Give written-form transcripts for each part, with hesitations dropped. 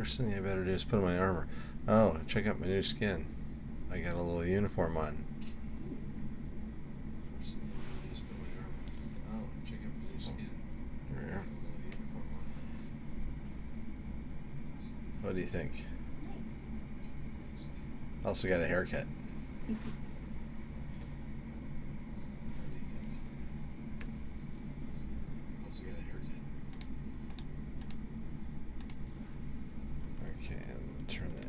First thing I better do is put on my armor. Oh, check out my new skin. I got a little uniform on. First thing I better do is put my armor. Oh, check out my new skin. There we are. I got a little uniform on. What do you think? Also got a haircut.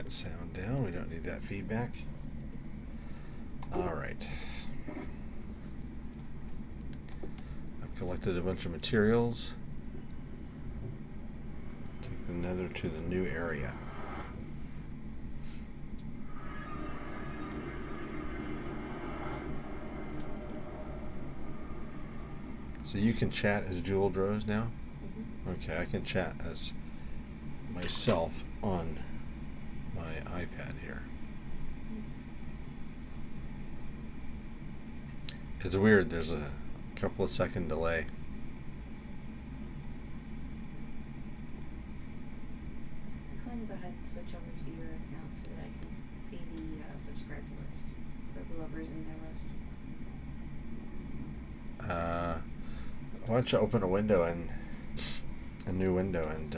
Sound down. We don't need that feedback. Alright. I've collected a bunch of materials. Take the nether to the new area. So you can chat as Jewel Droz now? Mm-hmm. Okay, I can chat as myself on my iPad here. It's weird, there's a couple of second delay. I'm going to go ahead and switch over to your account so that I can see the subscribed list for whoever's in their list. Why don't you open a window and a new window and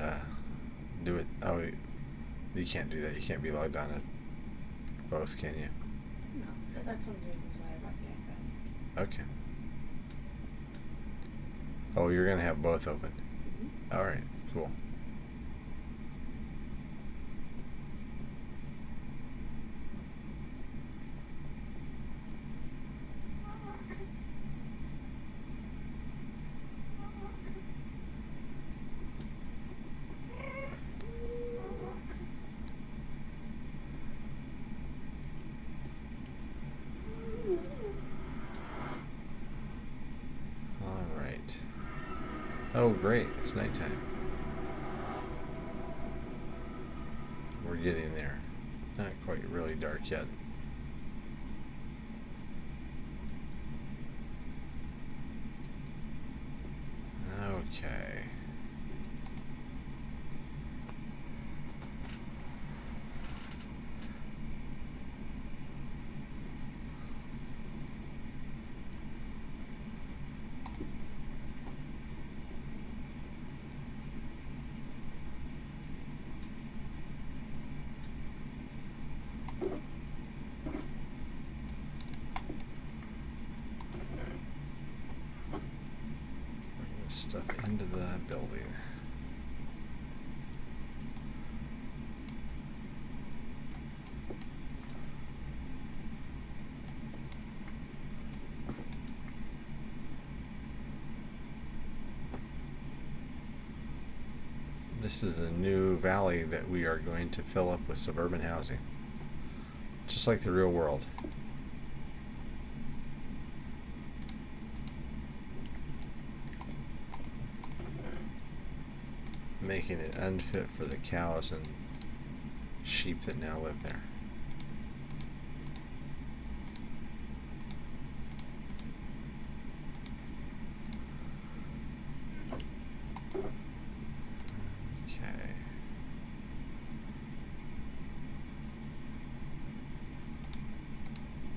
do it? Oh, you can't do that. You can't be logged on at both, can you? No, but that's one of the reasons why I brought the iPad. Okay. Oh, you're going to have both open? Mm-hmm. All right, cool. Oh, great. It's nighttime. We're getting there. Not quite really dark yet. Okay. Stuff into the building. This is the new valley that we are going to fill up with suburban housing, just like the real world. Making it unfit for the cows and sheep that now live there. Okay.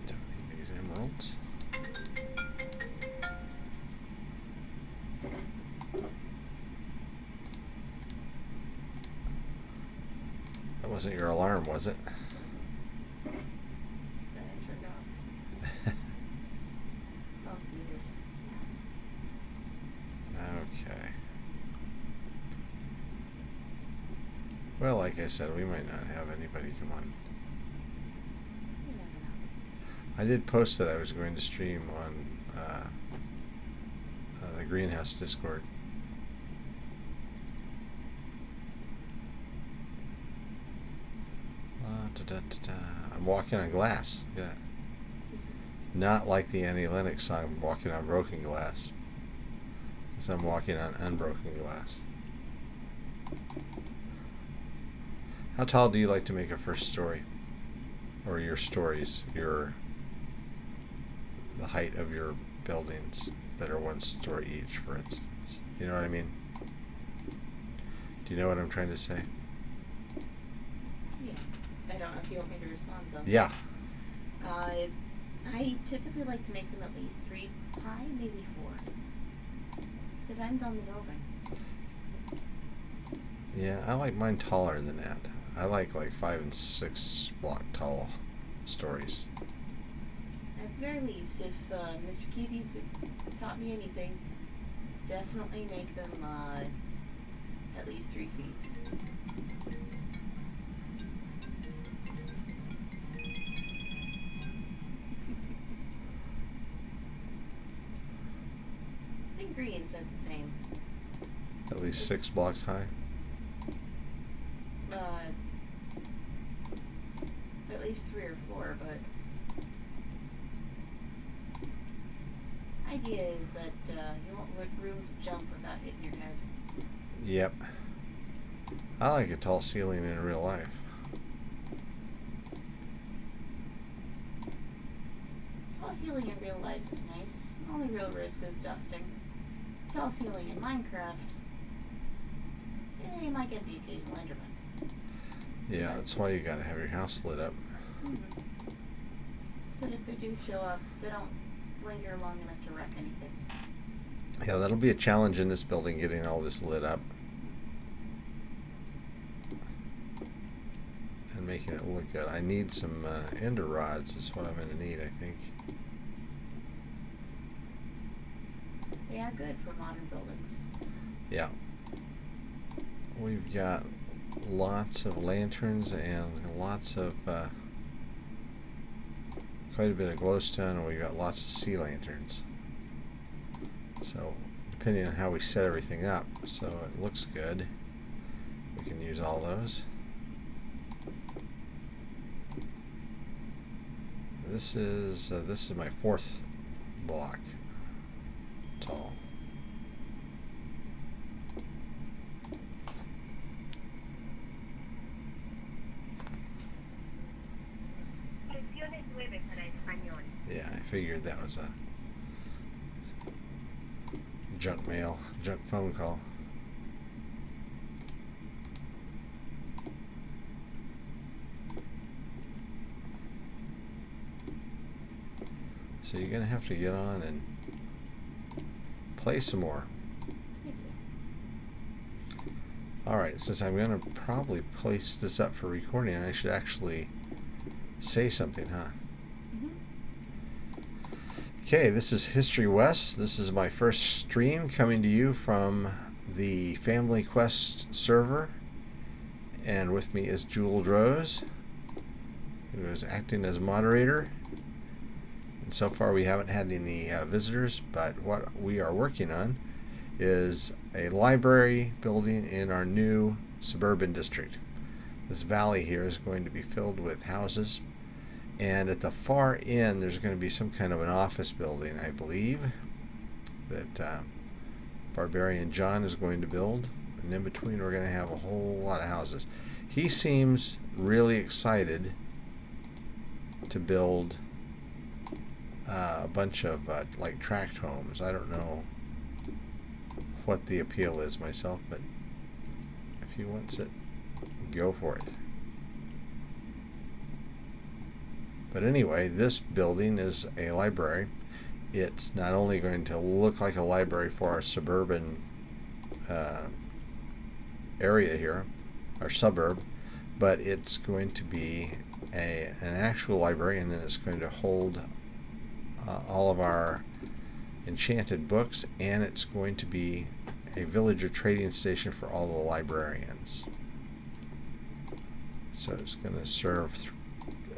Don't need these emeralds. That wasn't your alarm, was it? That I turned off. Phone's muted. Okay. Well, like I said, we might not have anybody come on. You never know. I did post that I was going to stream on the Greenhouse Discord. I'm walking on glass. Look at that. Not like the Annie Lennox song, I'm walking on broken glass. Because I'm walking on unbroken glass. How tall do you like to make a first story? Or your stories? The height of your buildings that are one story each, for instance. You know what I mean? Do you know what I'm trying to say? don't know if you want me to respond though. Yeah. I typically like to make them at least 3 high, maybe 4. Depends on the building. Yeah, I like mine taller than that. I like 5 and 6 block tall stories. At the very least, if Mr. Kiwi's taught me anything, definitely make them at least 3 feet. I think Green said the same. At least 6 blocks high. At least 3 or 4, but idea is that you won't want room to jump without hitting your head. Yep. I like a tall ceiling in real life. Tall ceiling in real life is nice. Only real risk is dusting. Tall ceiling in Minecraft, you might get the occasional Enderman. Yeah, that's why you gotta have your house lit up. So if they do show up, they don't linger long enough to wreck anything. Yeah, that'll be a challenge in this building, getting all this lit up and making it look good. I need some ender rods is what I'm going to need, I think. They are good for modern buildings. Yeah. We've got lots of lanterns and lots of quite a bit of glowstone, and we've got lots of sea lanterns. So depending on how we set everything up so it looks good, we can use all those. This is my 4th block tall. Yeah, I figured that was a junk mail, junk phone call. So you're going to have to get on and play some more. Alright, since I'm going to probably place this up for recording, I should actually say something, huh? Okay, this is HistoryWes. This is my first stream coming to you from the Family Quest server. And with me is Jewel Rose, who is acting as moderator. And so far we haven't had any visitors, but what we are working on is a library building in our new suburban district. This valley here is going to be filled with houses, and at the far end there's going to be some kind of an office building, I believe, that Barbarian John is going to build, and in between we're going to have a whole lot of houses. He seems really excited to build a bunch of like tract homes. I don't know what the appeal is myself, but if he wants it, go for it. But anyway, this building is a library. It's not only going to look like a library for our suburban area here, our suburb, but it's going to be an actual library, and then it's going to hold all of our enchanted books, and it's going to be a villager trading station for all the librarians. So it's going to serve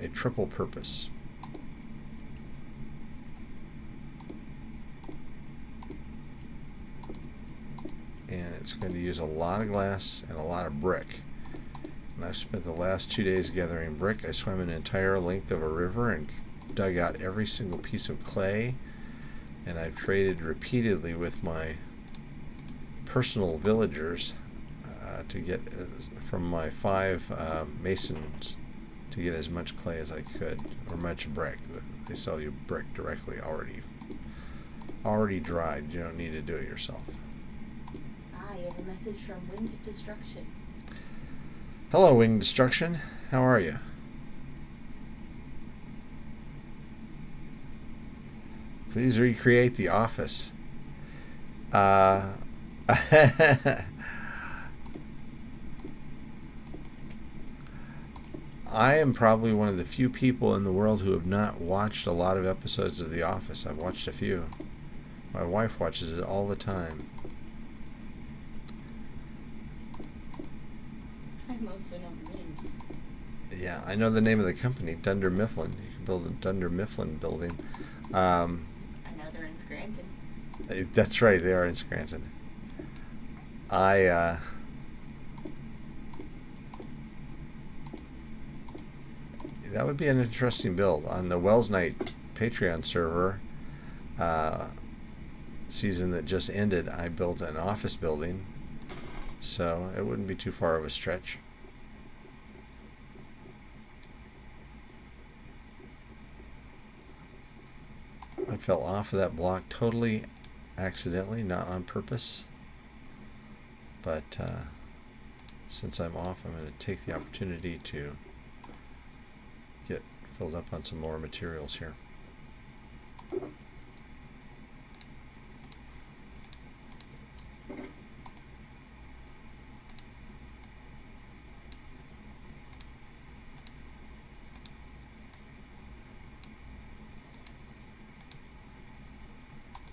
a triple purpose. And it's going to use a lot of glass and a lot of brick. And I've spent the last 2 days gathering brick. I swam an entire length of a river and dug out every single piece of clay, and I've traded repeatedly with my personal villagers to get from my 5 masons to get as much clay as I could, or much brick. They sell you brick directly already dried. You don't need to do it yourself. You have a message from Winged Destruction. Hello, Winged Destruction. How are you? Please recreate the office. I am probably one of the few people in the world who have not watched a lot of episodes of The Office. I've watched a few. My wife watches it all the time. I mostly know the names. Yeah, I know the name of the company, Dunder Mifflin. You can build a Dunder Mifflin building. I know they're in Scranton. That's right, they are in Scranton. That would be an interesting build. On the Wells Night Patreon server, season that just ended, I built an office building, so it wouldn't be too far of a stretch. I fell off of that block totally accidentally, not on purpose, but since I'm off, I'm going to take the opportunity to get filled up on some more materials here.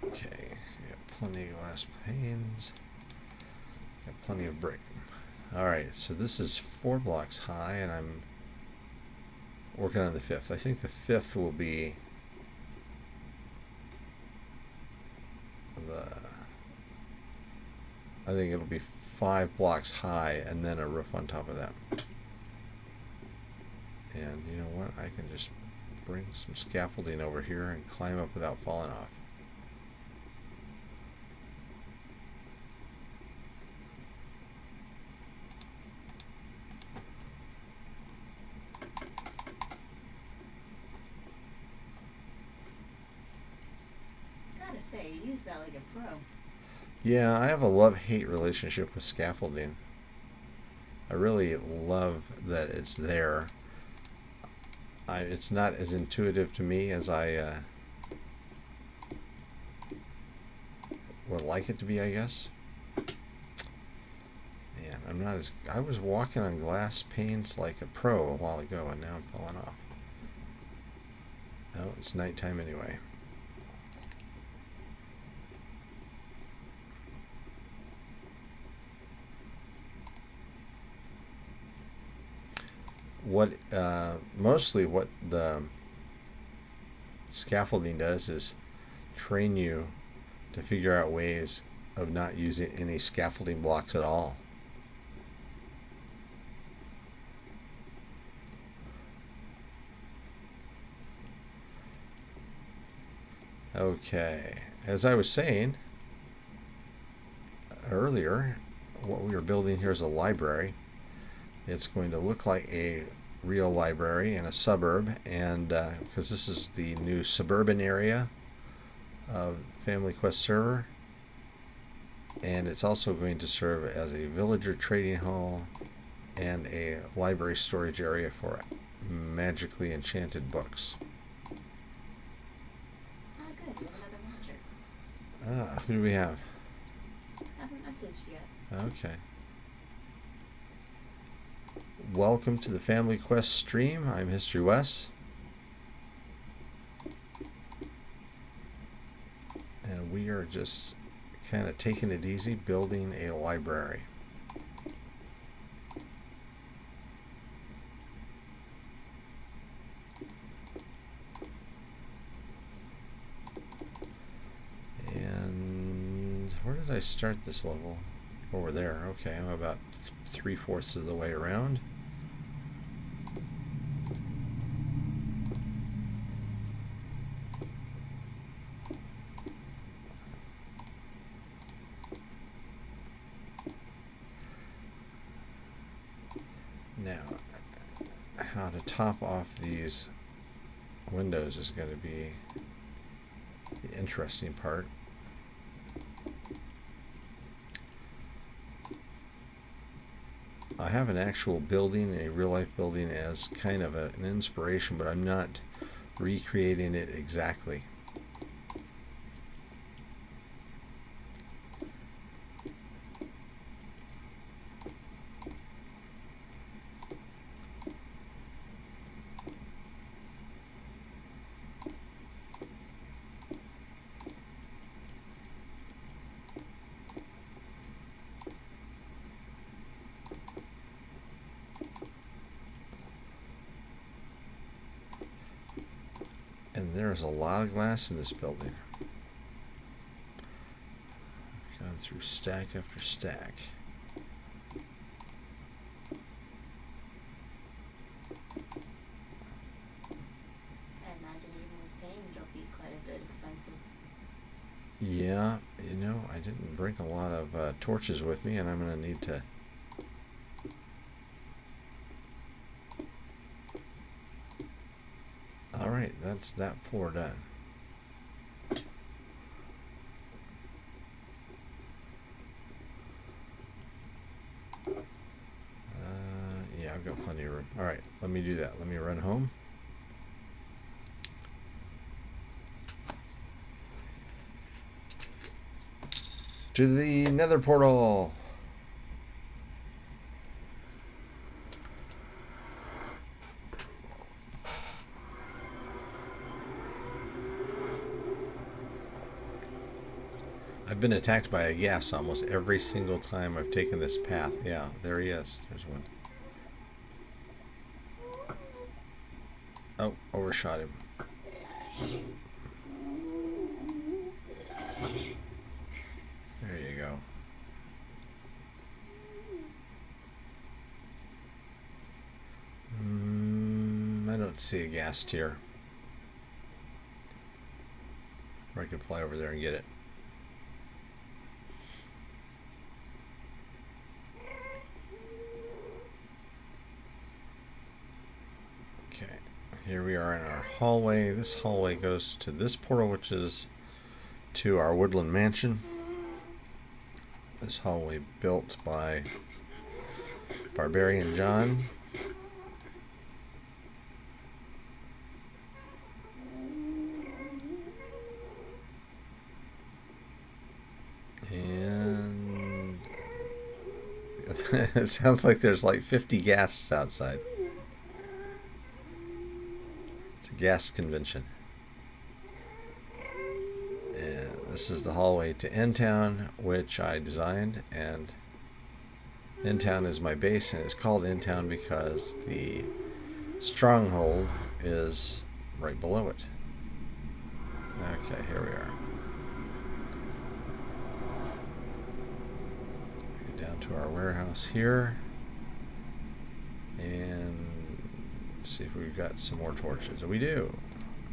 Okay, got plenty of glass panes, got plenty of brick. Alright, so this is 4 blocks high, and I'm working on the 5th. I think the 5th will be I think it'll be 5 blocks high and then a roof on top of that. And you know what? I can just bring some scaffolding over here and climb up without falling off. Gotta say, you use that like a pro. Yeah, I have a love-hate relationship with scaffolding. I really love that it's there. It's not as intuitive to me as I would like it to be, I guess. Man, I'm not as... I was walking on glass panes like a pro a while ago, and now I'm falling off. Oh, it's nighttime anyway. Mostly what the scaffolding does is train you to figure out ways of not using any scaffolding blocks at all. Okay, as I was saying earlier, what we are building here is a library. It's going to look like a real library in a suburb, and because this is the new suburban area of Family Quest server, and it's also going to serve as a villager trading hall and a library storage area for magically enchanted books. Ah, good. We have another watcher. Who do we have? I haven't messaged yet. Okay. Welcome to the Family Quest stream. I'm HistoryWes. And we are just kind of taking it easy, building a library. And where did I start this level? Over there. Okay, I'm about 3/4 of the way around. Now, how to top off these windows is going to be the interesting part. I have an actual building, a real-life building, as kind of an inspiration, but I'm not recreating it exactly. And there's a lot of glass in this building. I've gone through stack after stack. I imagine even with paint it'll be quite a bit expensive. Yeah, you know, I didn't bring a lot of torches with me, and I'm going to need to... Alright, that's that floor done. Yeah, I've got plenty of room. Alright, let me do that. Let me run home. To the nether portal. I've been attacked by a ghast almost every single time I've taken this path. Yeah, there he is. There's one. Oh, overshot him. There you go. I don't see a ghast here. Or I could fly over there and get it. Okay, here we are in our hallway. This hallway goes to this portal, which is to our woodland mansion. This hallway built by Barbarian John. And it sounds like there's like 50 ghasts outside. It's a ghast convention. And this is the hallway to End Town, which I designed, and End Town is my base, and it's called End Town because the stronghold is right below it. Okay, here we are. Go down to our warehouse here and see if we've got some more torches. We do.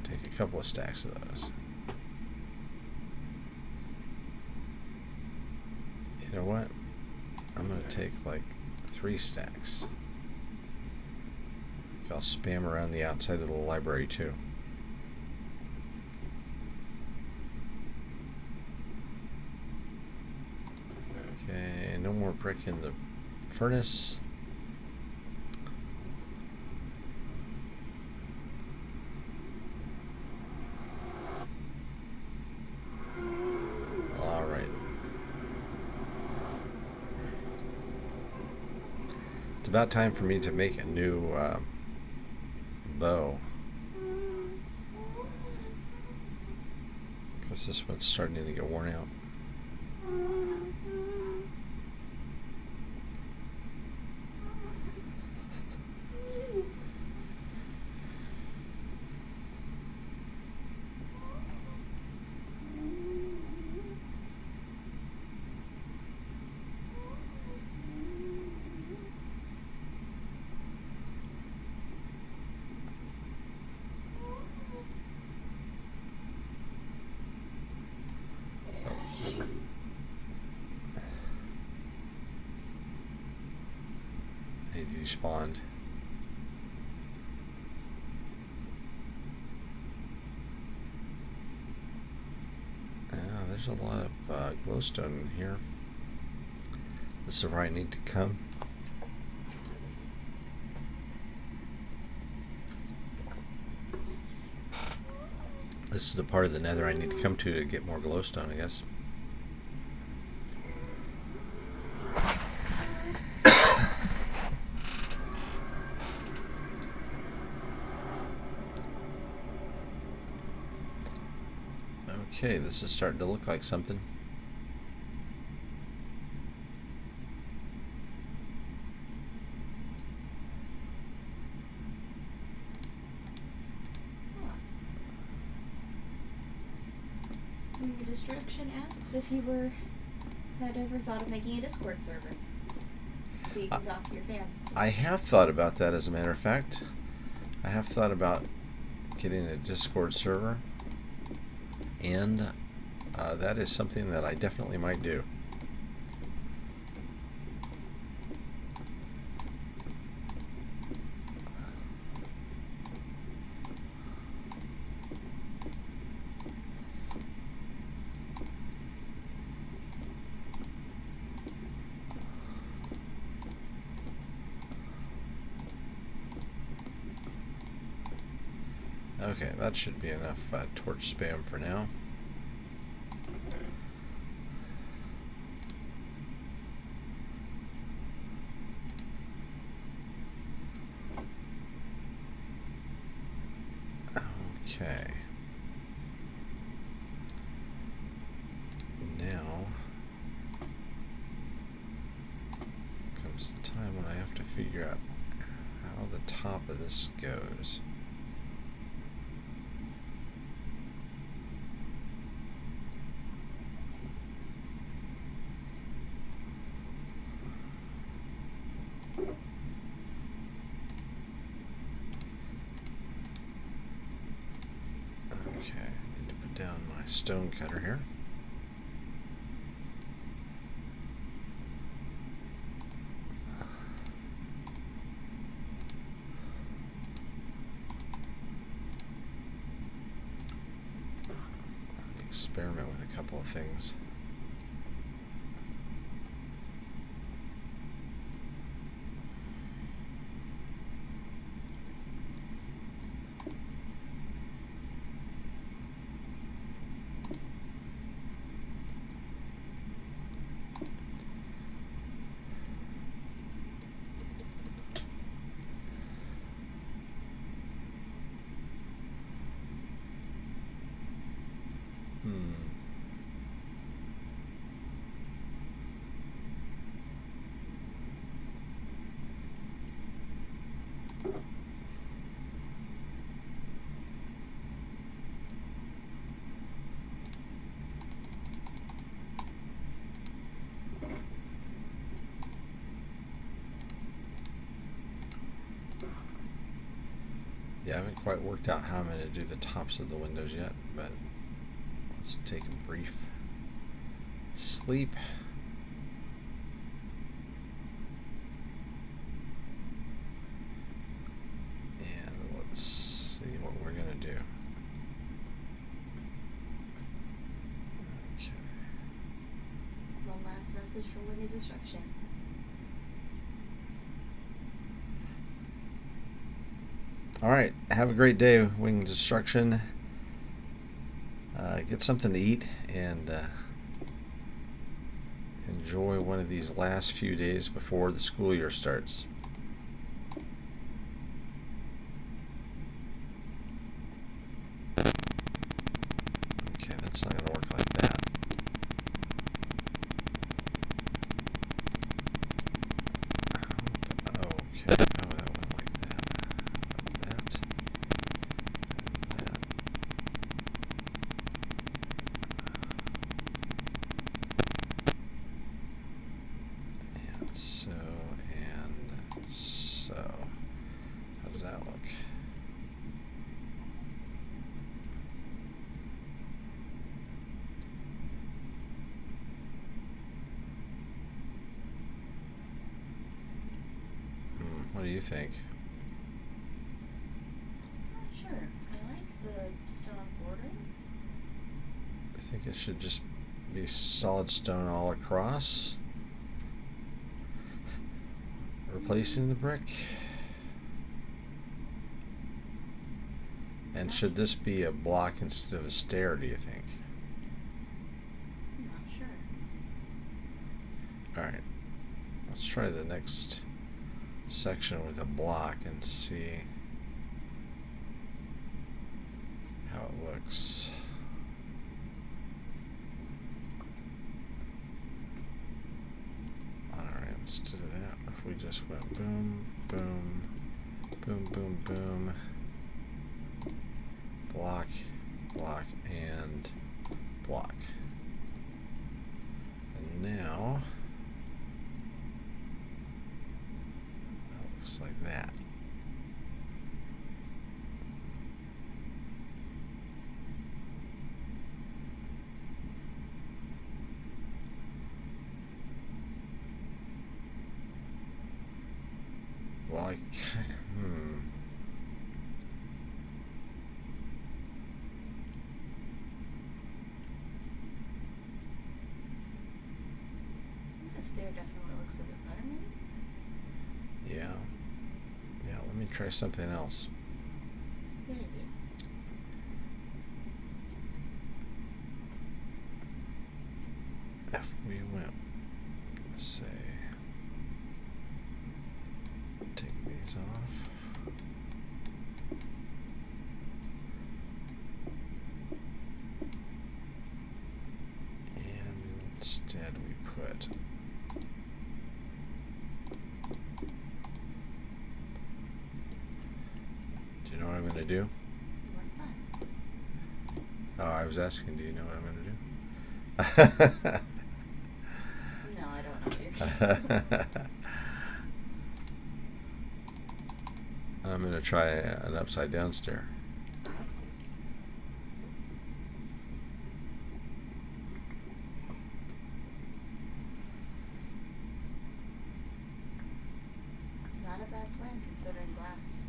Take a couple of stacks of those. You know what? I'm going to take like 3 stacks. I think I'll spam around the outside of the library too. Okay, no more brick in the furnace. Alright. It's about time for me to make a new bow. Because this one's starting to get worn out. He despawned. There's a lot of glowstone in here. This is where I need to come. This is the part of the nether I need to come to get more glowstone, I guess. Okay, this is starting to look like something. Wing of Destruction asks if you had ever thought of making a Discord server so you can talk to your fans. I have thought about that, as a matter of fact. I have thought about getting a Discord server, and that is something that I definitely might do. Okay, that should be enough torch spam for now. Okay. Now comes the time when I have to figure out how the top of this goes. Okay, I need to put down my stone cutter here. Experiment with a couple of things. Yeah, I haven't quite worked out how I'm going to do the tops of the windows yet, but let's take a brief sleep. And let's see what we're going to do. Okay. One last message from Wing of Destruction. Alright, have a great day, Wing Destruction. Get something to eat and enjoy one of these last few days before the school year starts. Okay, that's not going to work like that. Okay, oh, that went like that. That. And that. And so, and so. How does that look? What do you think? Sure. I like the stone bordering. I think it should just be solid stone all across. Replacing the brick. And should this be a block instead of a stair, do you think? I'm not sure. Alright. Let's try the next section with a block and see how it looks. Alright, let's do that. If we just went boom, boom, boom, boom, boom, block, block, and block. Well, The stair definitely looks a bit better, maybe? yeah. Yeah, let me try something else. Good idea. If we went, let's say, take these off. And instead we put do you know what I'm going to do? What's that? Oh, I was asking, do you know what I'm going to do? No, I don't know what you're going to do. I'm going to try an upside down stair. I see. Not a bad plan considering glass.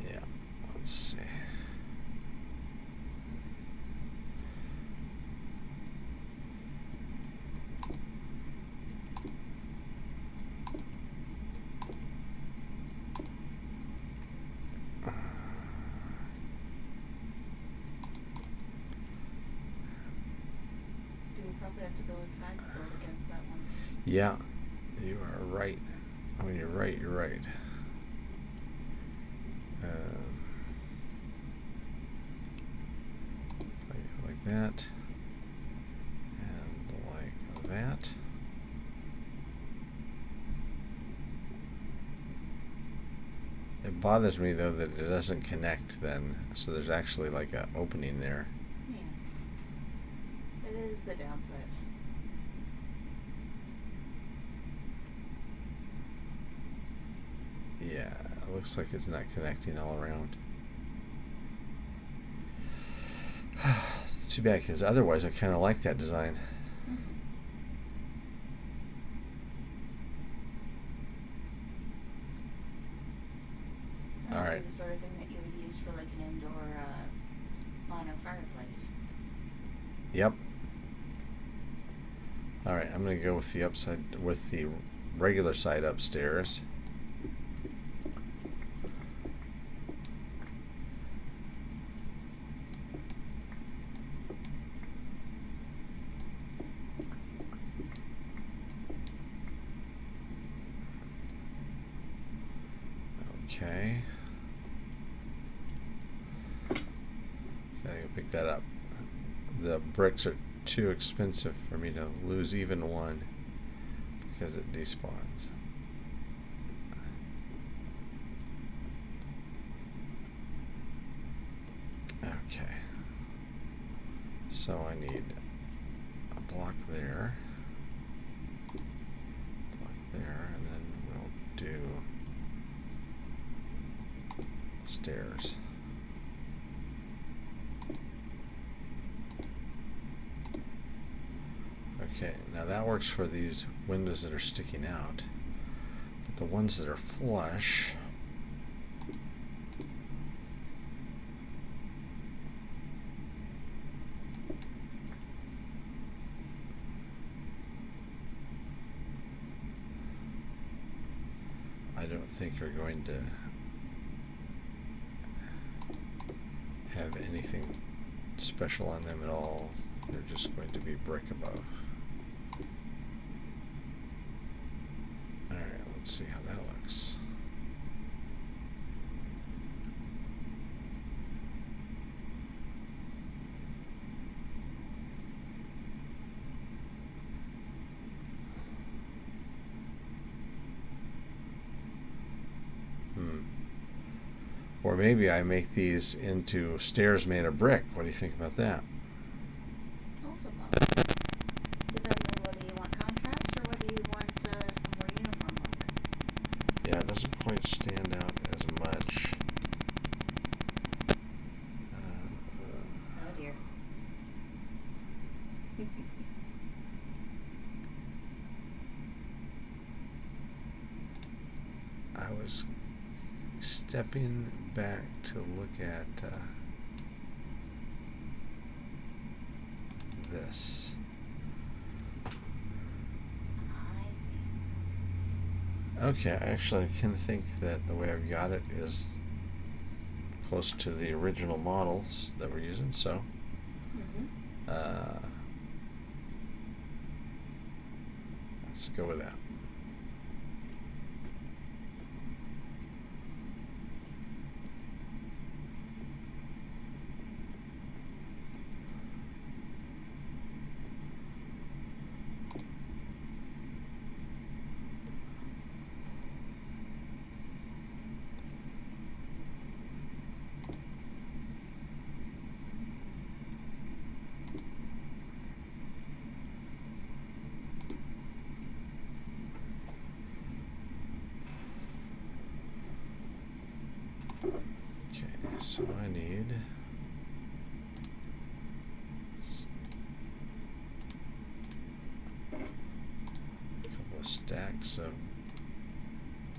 Yeah, let's see. Do we probably have to go inside to build against that one? Yeah, you are right. When you're right, you're right. Like that, and like that. It bothers me though that it doesn't connect then, so there's actually like an opening there. Yeah. It is the downside. Yeah, it looks like it's not connecting all around. It's too bad, because otherwise I kind of like that design. That would Alright. be the sort of thing that you would use for like an indoor modern fireplace. Yep. Alright, I'm going to go with the regular side upstairs. Okay. Gotta go pick that up. The bricks are too expensive for me to lose even one because it despawns. Okay. So I need a block there, and then we'll do stairs. Okay, now that works for these windows that are sticking out, but the ones that are flush, I don't think are going to have anything special on them at all. They're just going to be brick above. Alright, let's see how that looks. Or maybe I make these into stairs made of brick. What do you think about that? Also possible. Depends on whether you want contrast or whether you want a more uniform look. Yeah, it doesn't quite stand out as much. Oh dear. was stepping back to look at this. I see. Okay, I actually can think that the way I've got it is close to the original models that we're using, so let's go with that. Okay, so I need a couple of stacks of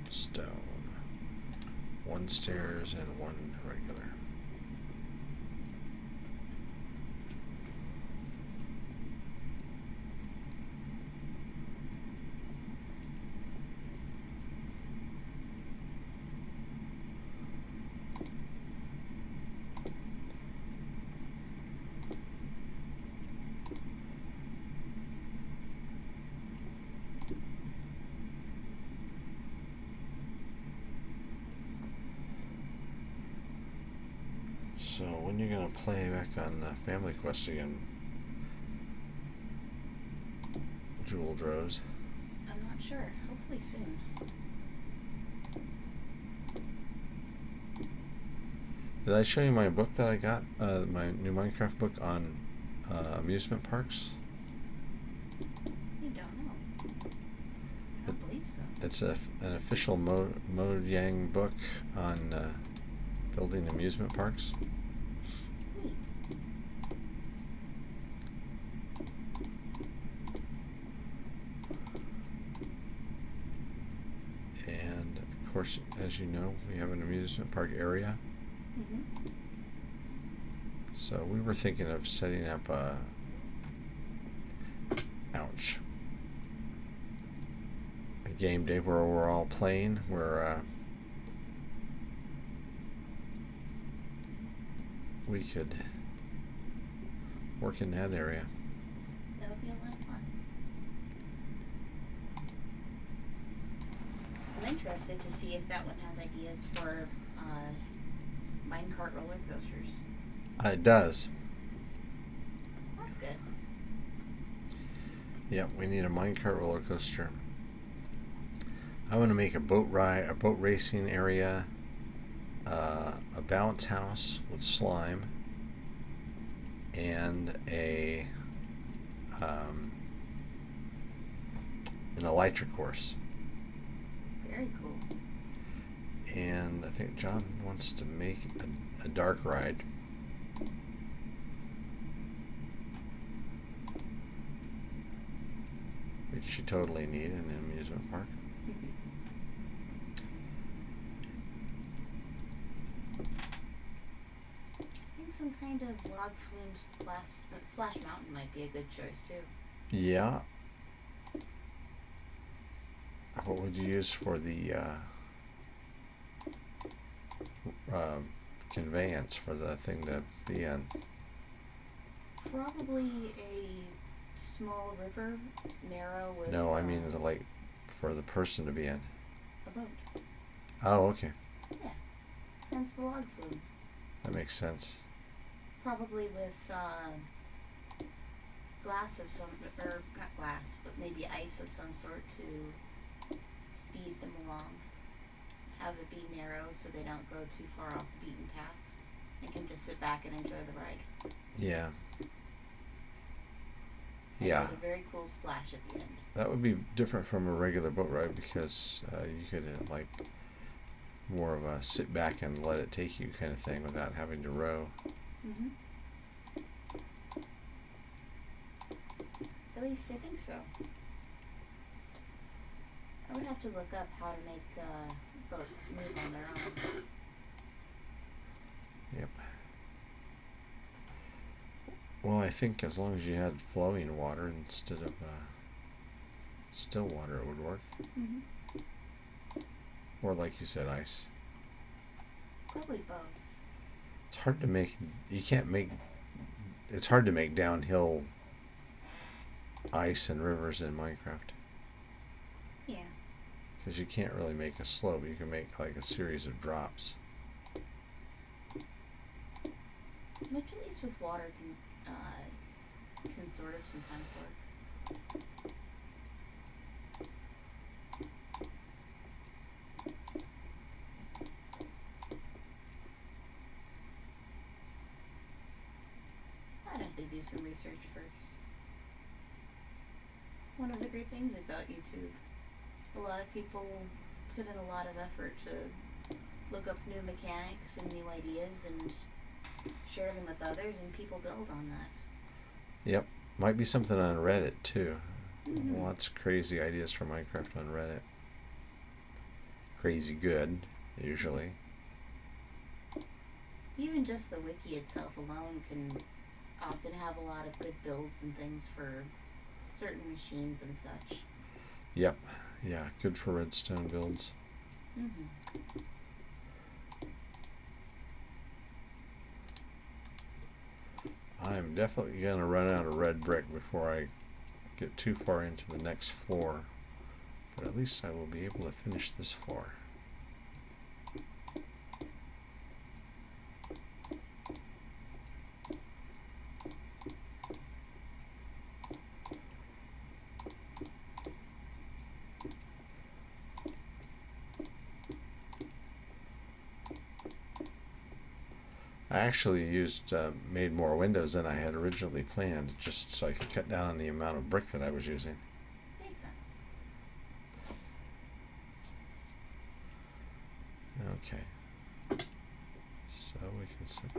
stone. One stairs and one regular. So when you're gonna play back on Family Quest again, Jewel Droz? I'm not sure. Hopefully soon. Did I show you my book that I got? My new Minecraft book on amusement parks? I don't know. I don't believe so. It's an official Mojang book on building amusement parks. Neat. And of course, as you know, we have an amusement park area. So we were thinking of setting up a game day where we're all playing, where we could work in that area. That would be a lot of fun. I'm interested to see if that one has ideas for minecart roller coasters. It does. That's good. Yep, we need a minecart roller coaster. I want to make a boat racing area, a bounce house with slime, and an elytra course. Very cool. And I think John wants to make a dark ride. Which you totally need in an amusement park. I think some kind of log flume splash mountain might be a good choice too. Yeah. What would you use for the conveyance for the thing to be in? Probably a small river, narrow with... No, I mean like for the person to be in. A boat. Oh, okay. Yeah. Hence the log flume. That makes sense. Probably with glass of some, or not glass, but maybe ice of some sort to speed them along. Have it be narrow so they don't go too far off the beaten path and can just sit back and enjoy the ride. Yeah. And Yeah. there's a very cool splash at the end. That would be different from a regular boat ride because you could like more of a sit back and let it take you kind of thing without having to row. Mm-hmm. At least I think so. I would have to look up how to make boats move on their own. Yep. Well, I think as long as you had flowing water instead of still water, it would work. Mm-hmm. Or like you said, ice. Probably both. It's hard to make. You can't make. It's hard to make downhill ice and rivers in Minecraft. Yeah. Because you can't really make a slope. You can make like a series of drops. Which at least with water can sort of sometimes work. I'd have to do some research first. One of the great things about YouTube, a lot of people put in a lot of effort to look up new mechanics and new ideas and share them with others, and people build on that. Yep. Might be something on Reddit too. Mm-hmm. Lots of crazy ideas for Minecraft on Reddit. Crazy good, usually. Even just the wiki itself alone can often have a lot of good builds and things for certain machines and such. Yep. Yeah, good for redstone builds. Mm-hmm. I'm definitely going to run out of red brick before I get too far into the next floor. But at least I will be able to finish this floor. I actually made more windows than I had originally planned, just so I could cut down on the amount of brick that I was using. Makes sense. Okay. So we can set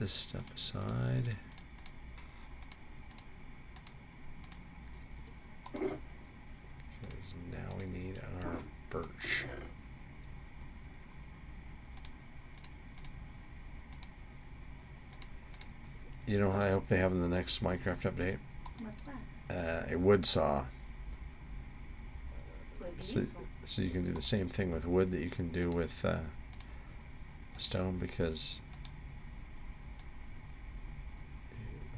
this stuff aside. Because now we need our birch. You know what I hope they have in the next Minecraft update? What's that? A wood saw. Would be So, useful. so you can do the same thing with wood that you can do with stone, because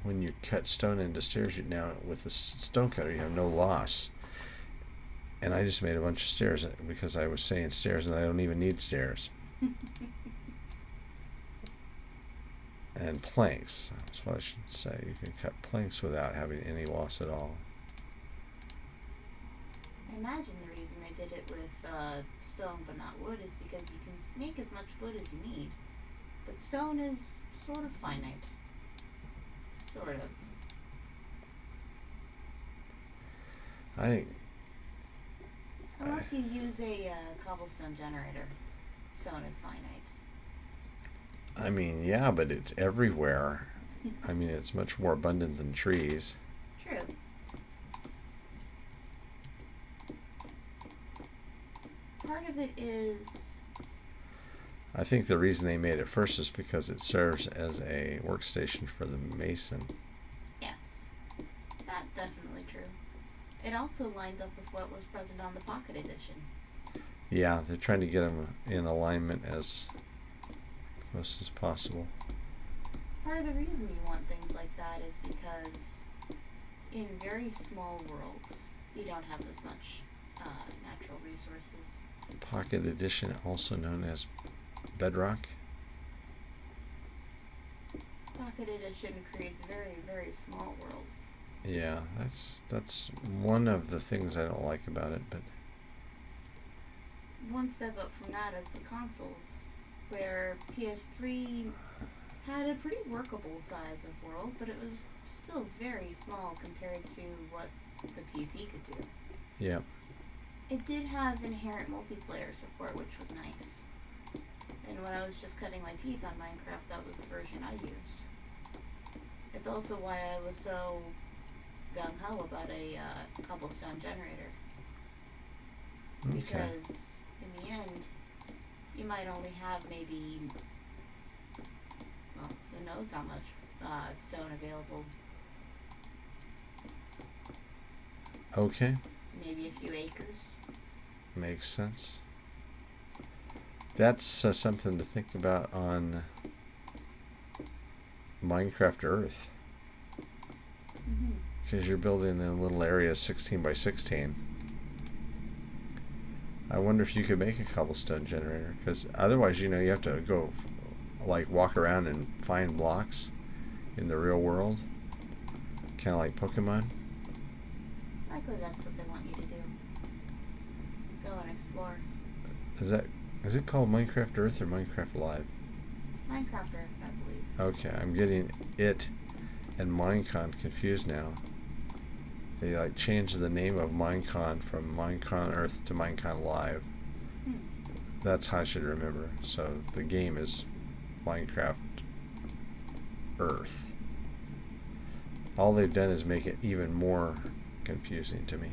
when you cut stone into stairs, now with the stone cutter you have no loss. And I just made a bunch of stairs because I was saying stairs, and I don't even need stairs. And planks. That's what I should say. You can cut planks without having any loss at all. I imagine the reason they did it with stone but not wood is because you can make as much wood as you need. But stone is sort of finite. Sort of. I think. Unless you use a cobblestone generator, stone is finite. I mean, yeah, but it's everywhere. I mean, it's much more abundant than trees. True. Part of it is... I think the reason they made it first is because it serves as a workstation for the mason. Yes. That's definitely true. It also lines up with what was present on the Pocket Edition. Yeah, they're trying to get them in alignment as close as possible. Part of the reason you want things like that is because in very small worlds, you don't have as much natural resources. Pocket Edition, also known as Bedrock. Pocket Edition creates very, very small worlds. Yeah, that's one of the things I don't like about it, but One step up from that is the consoles, where PS3 had a pretty workable size of world, but it was still very small compared to what the PC could do. yeah. It did have inherent multiplayer support, which was nice. And when I was just cutting my teeth on Minecraft, that was the version I used. It's also why I was so gung-ho about a cobblestone generator. Okay. Because in the end, you might only have maybe, well, who knows how much stone available. Okay. Maybe a few acres. Makes sense. That's something to think about on Minecraft Earth. Because you're building in a little area 16 by 16. I wonder if you could make a cobblestone generator, because otherwise, you have to go like walk around and find blocks in the real world, kind of like Pokemon. Likely that's what they want you to do. Go and explore. Is it called Minecraft Earth or Minecraft Live? Minecraft Earth, I believe. Okay, I'm getting it and Minecon confused now. They changed the name of Minecon from Minecon Earth to Minecon Live. That's how I should remember. So the game is Minecraft Earth. All they've done is make it even more confusing to me.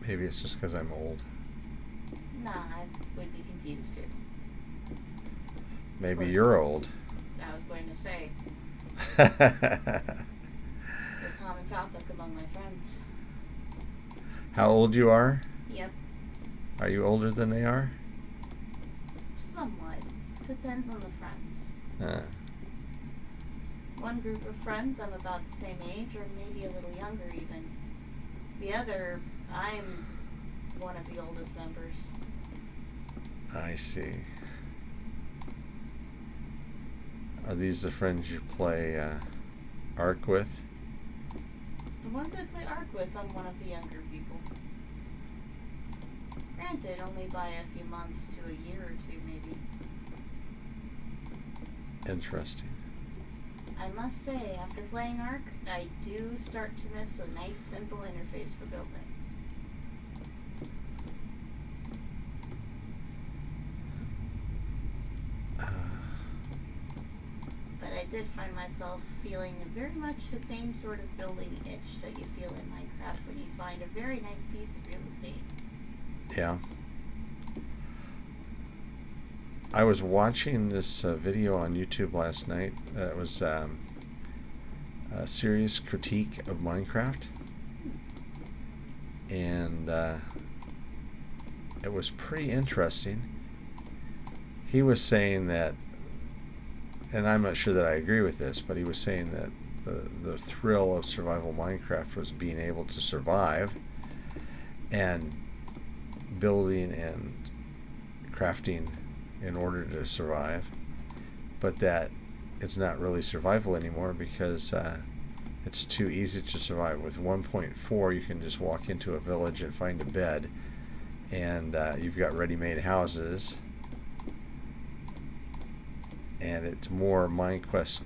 Maybe it's just because I'm old. Nah, I would be confused too. Maybe you're old. I was going to say. It's a common topic among my friends. How old you are? Yep. Are you older than they are? Somewhat. Depends on the friends. One group of friends, I'm about the same age, or maybe a little younger even. The other, I'm one of the oldest members. I see. Are these the friends you play Ark with? The ones I play Ark with, I'm one of the younger people. Granted, only by a few months to a year or two, maybe. Interesting. I must say, after playing Ark, I do start to miss a nice, simple interface for building. But I did find myself feeling very much the same sort of building itch that you feel in Minecraft when you find a very nice piece of real estate. Yeah. I was watching this video on YouTube last night. It was a serious critique of Minecraft. And it was pretty interesting. He was saying that, and I'm not sure that I agree with this, but he was saying that the thrill of survival Minecraft was being able to survive and building and crafting in order to survive, but that it's not really survival anymore because it's too easy to survive. With 1.4, you can just walk into a village and find a bed, and you've got ready-made houses, and it's more Minecraft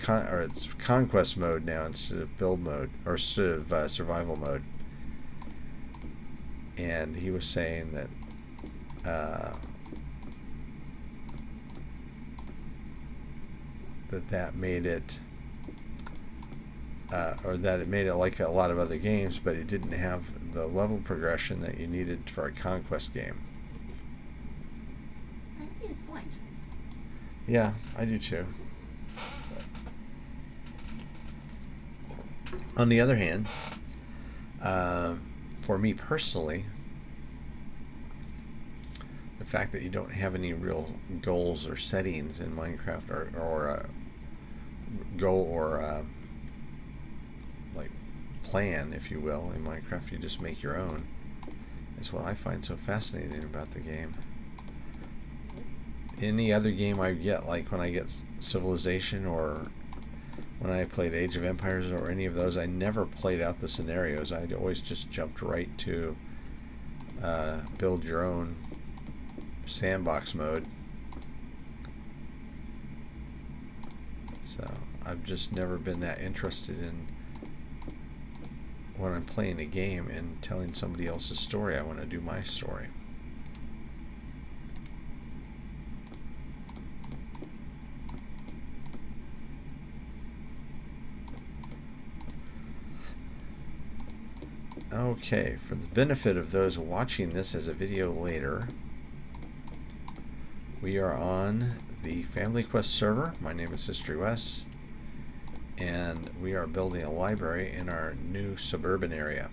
or it's conquest mode now instead of build mode, or instead of survival mode. And he was saying that that made it, or that it made it like a lot of other games, but it didn't have the level progression that you needed for a conquest game. I see his point. Yeah, I do too. On the other hand, for me personally, the fact that you don't have any real goals or settings in Minecraft, or goal or like plan, if you will, in Minecraft, you just make your own, is what I find so fascinating about the game. Any other game I get, like when I get Civilization or when I played Age of Empires or any of those, I never played out the scenarios. I always just jumped right to build your own sandbox mode. So I've just never been that interested in, when I'm playing a game and telling somebody else's story, I want to do my story. Okay, for the benefit of those watching this as a video later, we are on the Family Quest server. My name is HistoryWes, and we are building a library in our new suburban area.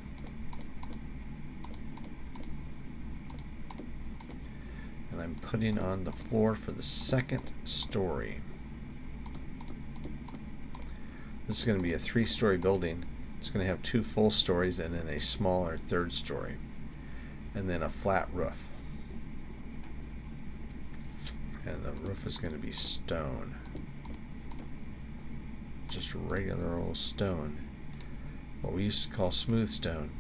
And I'm putting on the floor for the second story. This is going to be a 3-story building. It's going to have 2 full stories and then a smaller 3rd story, and then a flat roof. And the roof is going to be stone, just regular old stone, what we used to call smooth stone.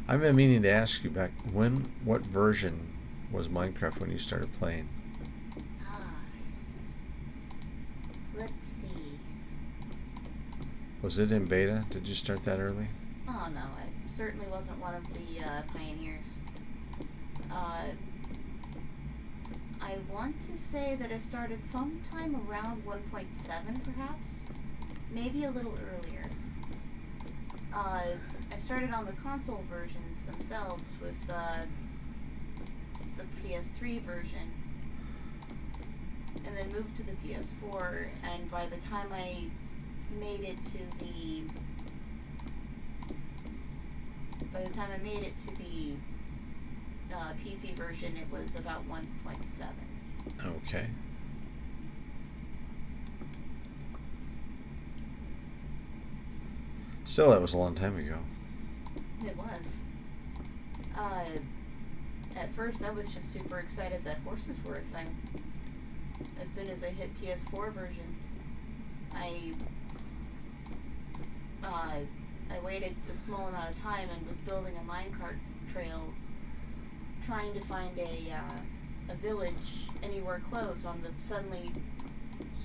I've been meaning to ask you back what version was Minecraft when you started playing? Let's see. Was it in beta? Did you start that early? Oh no, I certainly wasn't one of the pioneers. I want to say that I started sometime around 1.7 perhaps, maybe a little earlier. I started on the console versions themselves with the PS3 version, and then moved to the PS4, and by the time I made it to the PC version, it was about 1.7. Okay. Still, that was a long time ago. It was. At first, I was just super excited that horses were a thing. As soon as I hit PS4 version, I waited a small amount of time and was building a minecart trail, trying to find a village anywhere close on the suddenly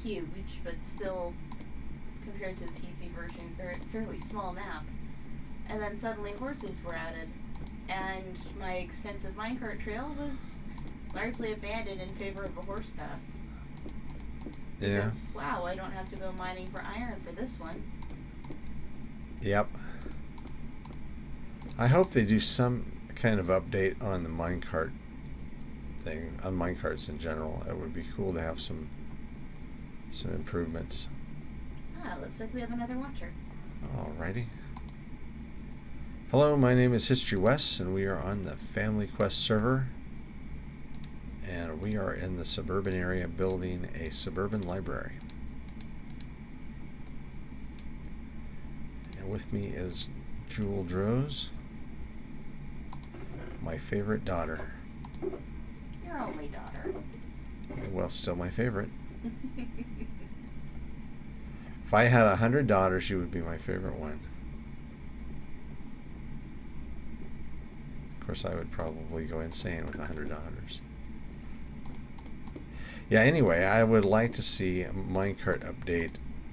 huge, but still, compared to the PC version, fairly small map. And then suddenly horses were added, and my extensive minecart trail was largely abandoned in favor of a horse path. Yeah. Because, wow, I don't have to go mining for iron for this one. Yep. I hope they do some kind of update on the minecart thing, on minecarts in general. It would be cool to have some improvements. Looks like we have another watcher. Alrighty. Hello, my name is HistoryWes, and we are on the Family Quest server, and we are in the suburban area building a suburban library. And with me is Jewel Droz, my favorite daughter. Your only daughter. Well, still my favorite. If I had 100 daughters, you would be my favorite one. Of course, I would probably go insane with 100 daughters. Yeah, anyway, I would like to see a minecart update.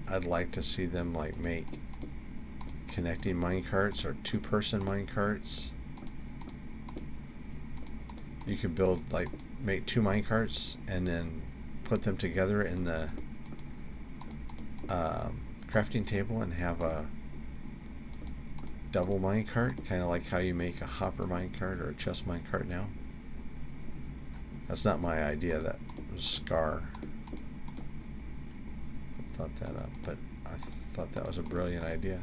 I'd like to see them like make connecting minecarts or 2-person minecarts. You could build, like, make 2 minecarts and then put them together in the crafting table and have a double minecart, kind of like how you make a hopper minecart or a chest minecart now. That's not my idea, that was Scar that thought that up, but I thought that was a brilliant idea.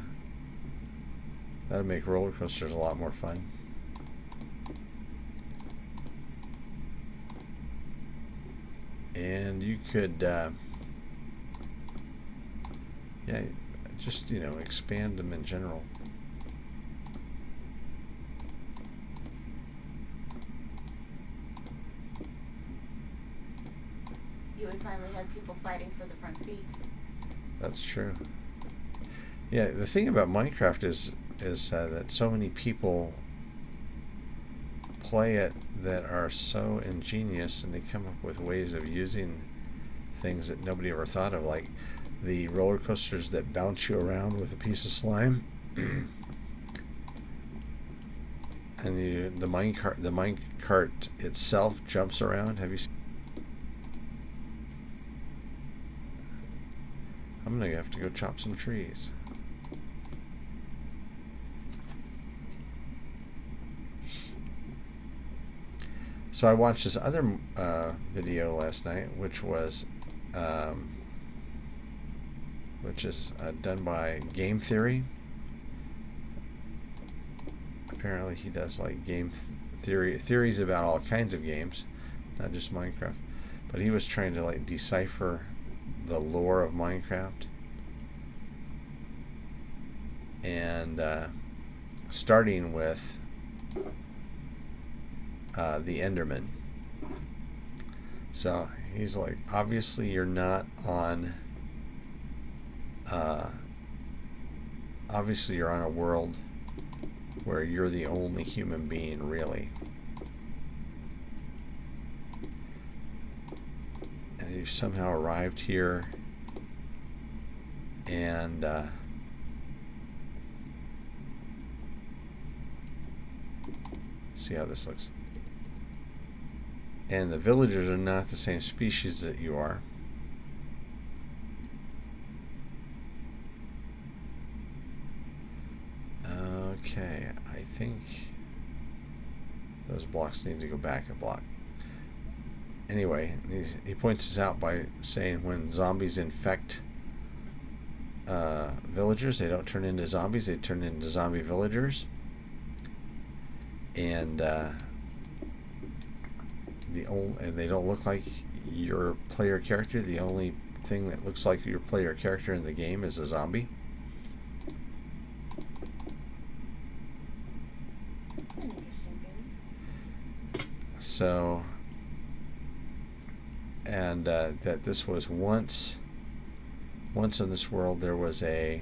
That'd make roller coasters a lot more fun. And you could yeah, just, you know, expand them in general. You would finally have people fighting for the front seat. That's true. Yeah, the thing about Minecraft is that so many people play it that are so ingenious, and they come up with ways of using things that nobody ever thought of, like the roller coasters that bounce you around with a piece of slime. And the minecart itself jumps around. Have you seen? I'm gonna have to go chop some trees. So I watched this other video last night, which is done by Game Theory. Apparently he does like theories about all kinds of games, not just Minecraft. But he was trying to like decipher the lore of Minecraft, and starting with the Enderman. So he's like, obviously you're not on. Obviously you're on a world where you're the only human being, really. And you've somehow arrived here, and see how this looks. And the villagers are not the same species that you are. Okay, I think those blocks need to go back a block. Anyway, he points this out by saying when zombies infect villagers, they don't turn into zombies, they turn into zombie villagers. And they don't look like your player character. The only thing that looks like your player character in the game is a zombie. That's an interesting theory. So, and that this was once in this world there was a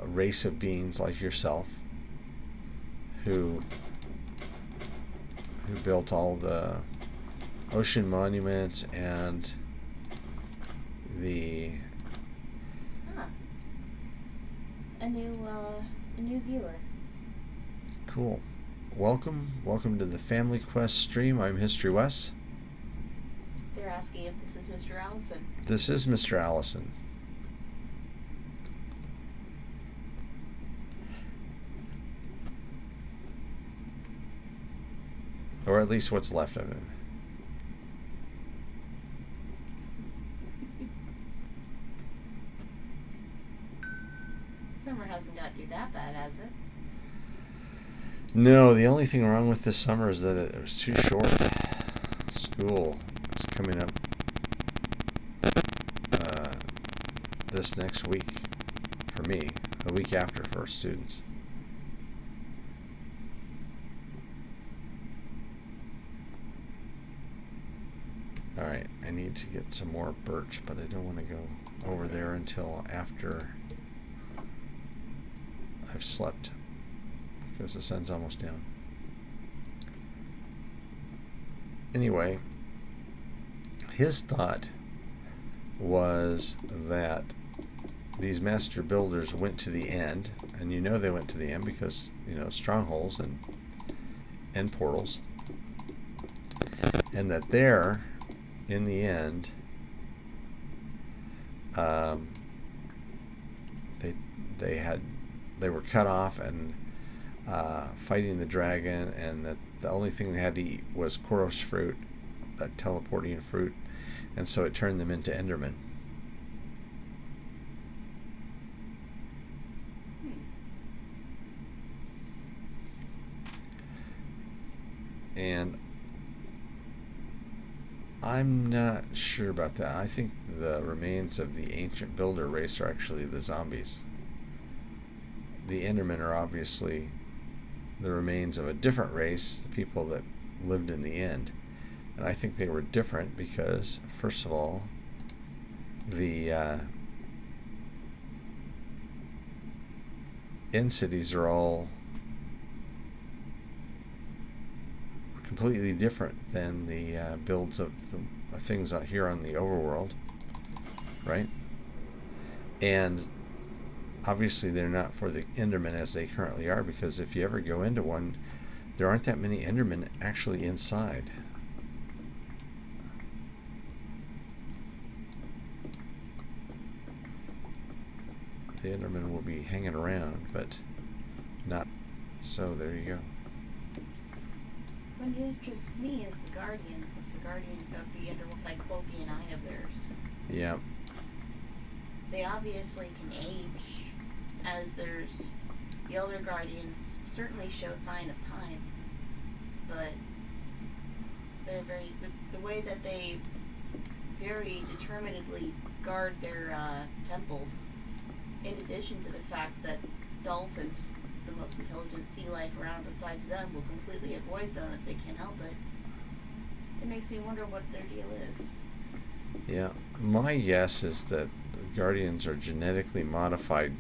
race of beings like yourself who built all the ocean monuments and the a new viewer. Cool. Welcome to the Family Quest stream. I'm HistoryWes. They're asking if this is Mr. Allison. This is Mr. Allison. Or at least what's left of him. Summer hasn't got you that bad, has it? No, the only thing wrong with this summer is that it was too short. School is coming up this next week for me, the week after for students. Alright, I need to get some more birch, but I don't want to go over there until after I've slept, because the sun's almost down. Anyway, his thought was that these master builders went to the end, and you know they went to the end because, you know, strongholds and end portals, and that there, in the end, they were cut off and fighting the dragon, and that the only thing they had to eat was Koros fruit, that teleporting fruit, and so it turned them into Endermen. And I'm not sure about that. I think the remains of the ancient builder race are actually the zombies. The Endermen are obviously the remains of a different race, the people that lived in the end. And I think they were different because, first of all, the end cities are all completely different than the builds of the things out here on the overworld, right? And obviously they're not for the Endermen as they currently are, because if you ever go into one, there aren't that many Endermen actually inside. The Endermen will be hanging around, but not. So there you go. What interests me is the guardians of the underworld cyclopean eye of theirs. Yeah. They obviously can age, as there's the elder guardians certainly show sign of time, but they're the way that they very determinedly guard their temples, in addition to the fact that dolphins, the most intelligent sea life around besides them, will completely avoid them if they can help it. It makes me wonder what their deal is. Yeah. My guess is that the guardians are genetically modified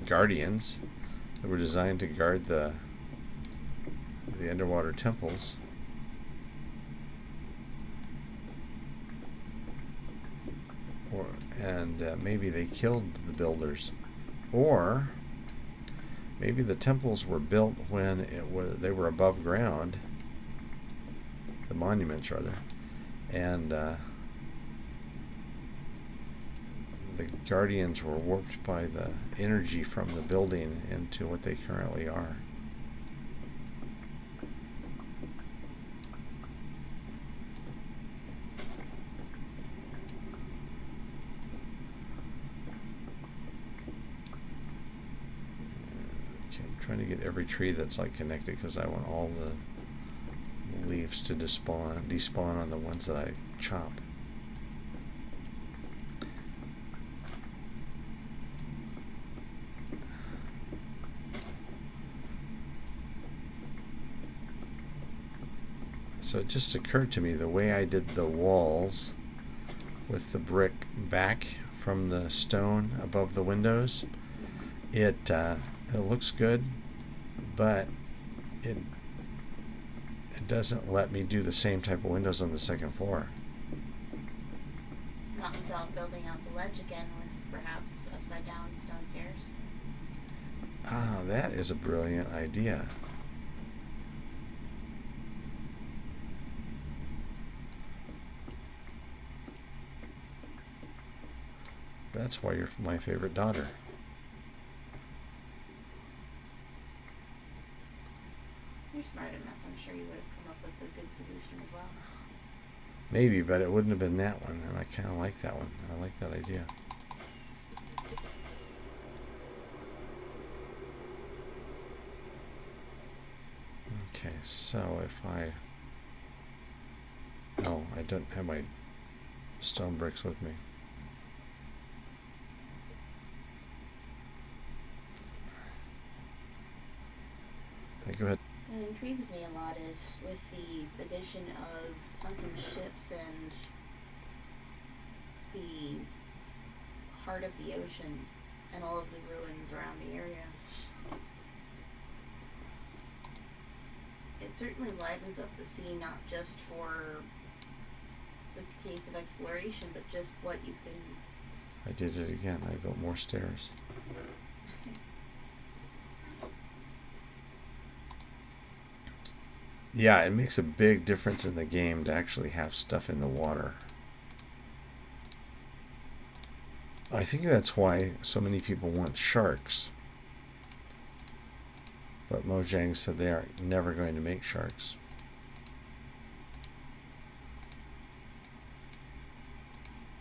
guardians that were designed to guard the underwater temples. And maybe they killed the builders, or maybe the temples were built when they were above ground, the monuments rather, and the guardians were warped by the energy from the building into what they currently are. Trying to get every tree that's like connected because I want all the leaves to despawn on the ones that I chop. So it just occurred to me the way I did the walls with the brick back from the stone above the windows, it looks good, but it doesn't let me do the same type of windows on the second floor. Not without building out the ledge again with perhaps upside down stone stairs. Ah, that is a brilliant idea. That's why you're my favorite daughter. You're smart enough. I'm sure you would have come up with a good solution as well. Maybe, but it wouldn't have been that one, and I kind of like that one. I like that idea. Okay, so if no, I don't have my stone bricks with me. Okay, go ahead. What intrigues me a lot is with the addition of sunken ships and the heart of the ocean and all of the ruins around the area. It certainly livens up the sea, not just for the case of exploration, but just what you can... I did it again. I built more stairs. Yeah, it makes a big difference in the game to actually have stuff in the water. I think that's why so many people want sharks. But Mojang said they are never going to make sharks.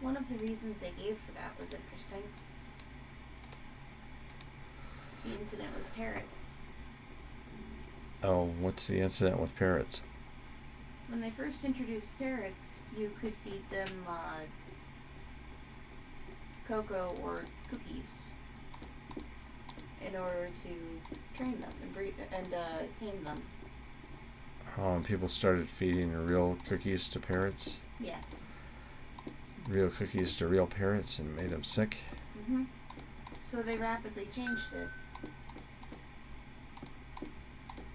One of the reasons they gave for that was interesting. The incident with parrots. Oh, what's the incident with parrots? When they first introduced parrots, you could feed them cocoa or cookies in order to train them and tame them. Oh, and people started feeding real cookies to parrots? Yes. Real cookies to real parrots and made them sick? Mm-hmm. So they rapidly changed it.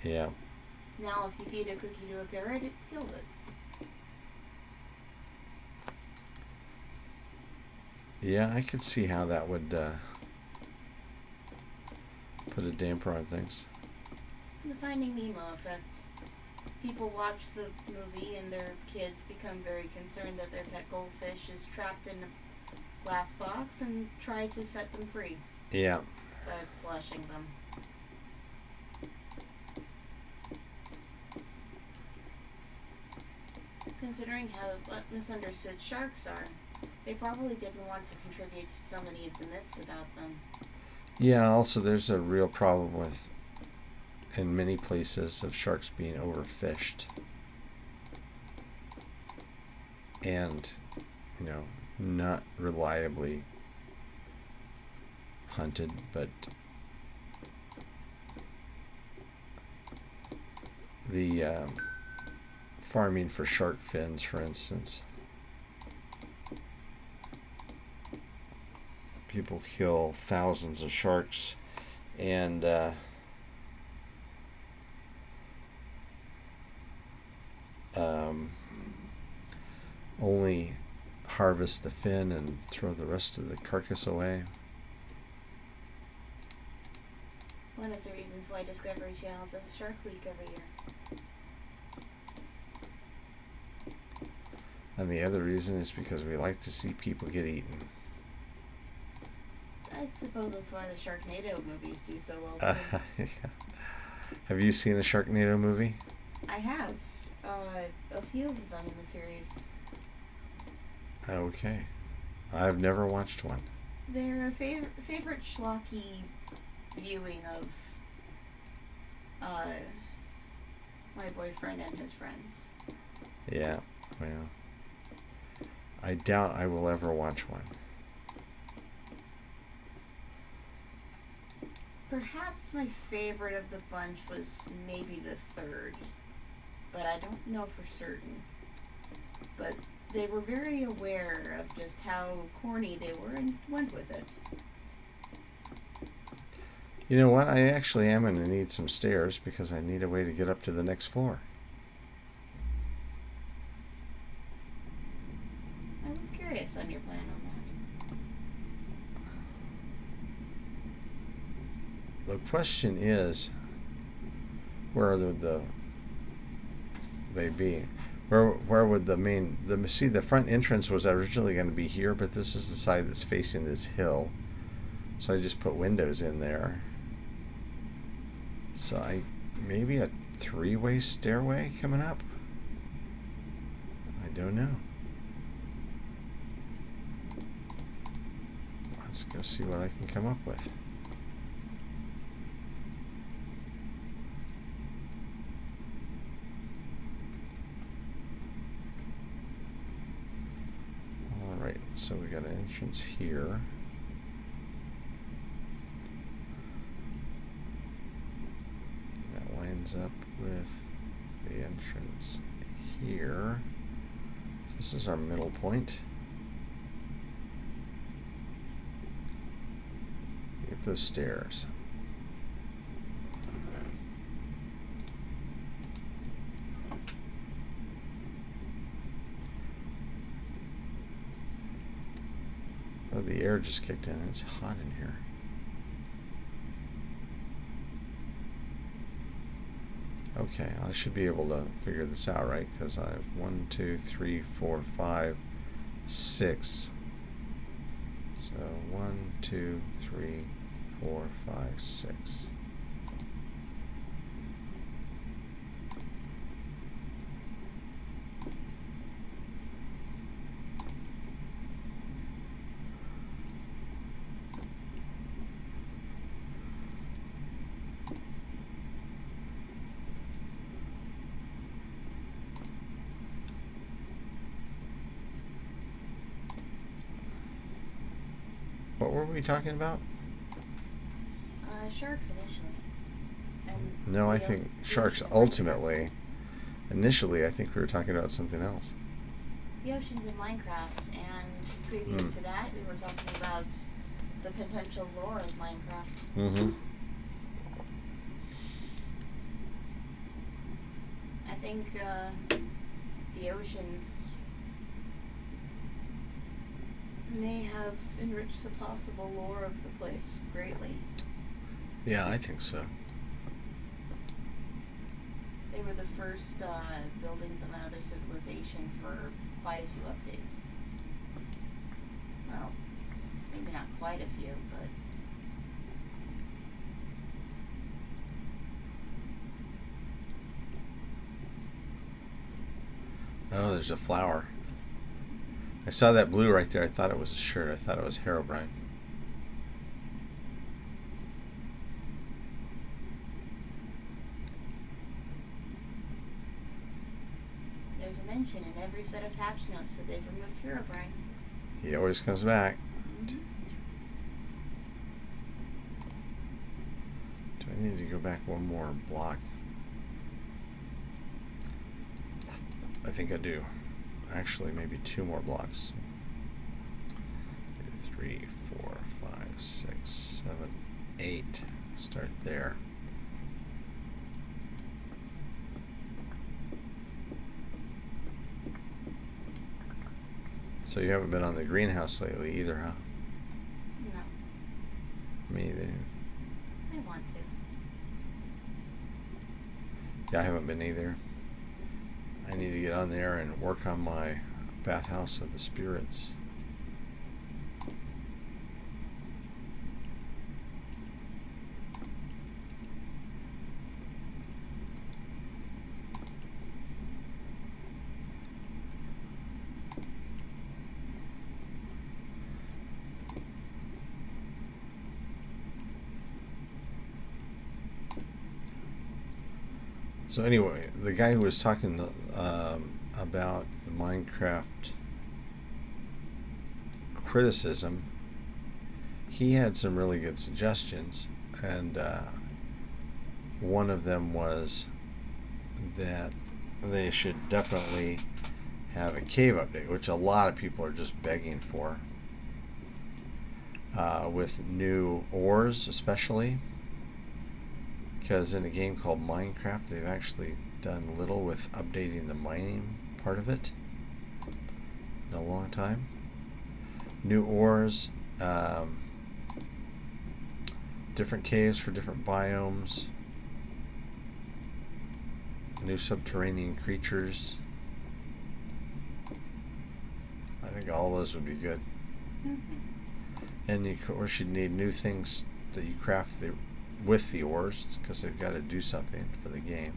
Yeah. Now if you feed a cookie to a parrot, it kills it. Yeah, I could see how that would put a damper on things. The Finding Nemo effect. People watch the movie and their kids become very concerned that their pet goldfish is trapped in a glass box and try to set them free. Yeah. By flushing them. considering how misunderstood sharks are, they probably didn't want to contribute to so many of the myths about them. Yeah, also there's a real problem with, in many places, of sharks being overfished. And, not reliably hunted, but the farming for shark fins, for instance. People kill thousands of sharks and only harvest the fin and throw the rest of the carcass away. One of the reasons why Discovery Channel does Shark Week every year. And the other reason is because we like to see people get eaten. I suppose that's why the Sharknado movies do so well too. Yeah. Have you seen a Sharknado movie? I have. A few of them in the series. Okay. I've never watched one. They're a favorite schlocky viewing of my boyfriend and his friends. Yeah, well, I doubt I will ever watch one. Perhaps my favorite of the bunch was maybe the third, but I don't know for certain. But they were very aware of just how corny they were and went with it. You know what? I actually am going to need some stairs because I need a way to get up to the next floor. I was curious on your plan on that. The question is, where are they be? Where would the front entrance was originally going to be here, but this is the side that's facing this hill. So I just put windows in there. So maybe a 3-way stairway coming up? I don't know. Let's go see what I can come up with. Alright, so we got an entrance here. Up with the entrance here. So this is our middle point. Get those stairs. Oh, the air just kicked in. It's hot in here. Okay, I should be able to figure this out, right? Because I have 1, 2, 3, 4, 5, 6. So 1, 2, 3, 4, 5, 6. What were we talking about? Sharks initially. And no, I think sharks ultimately. Initially, I think we were talking about something else. The oceans in Minecraft, and previous to that, we were talking about the potential lore of Minecraft. Mm-hmm. I think the oceans may have enriched the possible lore of the place greatly. Yeah, I think so. They were the first buildings of another civilization for quite a few updates. Well, maybe not quite a few, but... Oh, there's a flower. I saw that blue right there. I thought it was a shirt. I thought it was Herobrine. There's a mention in every set of patch notes that they've removed Herobrine. He always comes back. Mm-hmm. Do I need to go back one more block? I think I do. Actually, maybe 2 more blocks. 3, 4, 5, 6, 7, 8. Start there. So you haven't been on the greenhouse lately either, huh? No. Me either. I want to. Yeah, I haven't been either. I need to get on there and work on my bathhouse of the spirits. So anyway, the guy who was talking about the Minecraft criticism, he had some really good suggestions, and one of them was that they should definitely have a cave update, which a lot of people are just begging for, with new ores especially. Because in a game called Minecraft, they've actually done little with updating the mining part of it in a long time. New ores, different caves for different biomes, new subterranean creatures. I think all those would be good. Mm-hmm. And of course, you'd need new things that you craft with the ores, because they've got to do something for the game.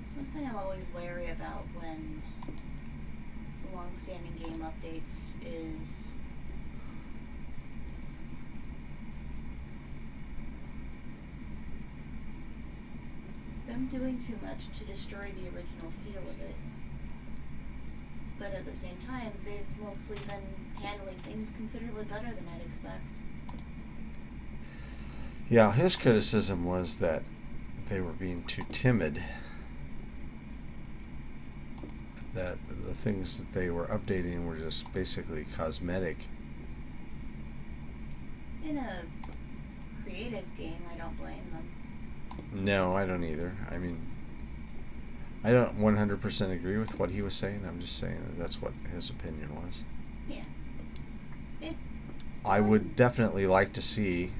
Something I'm always wary about when long-standing game updates is them doing too much to destroy the original feel of it. But at the same time, they've mostly been handling things considerably better than I'd expect. Yeah, his criticism was that they were being too timid. That the things that they were updating were just basically cosmetic. In a creative game, I don't blame them. No, I don't either. I mean, I don't 100% agree with what he was saying. I'm just saying that that's what his opinion was. Yeah. I would definitely like to see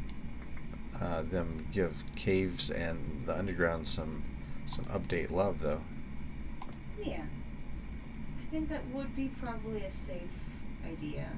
them give caves and the underground some update love, though. Yeah. I think that would be probably a safe idea.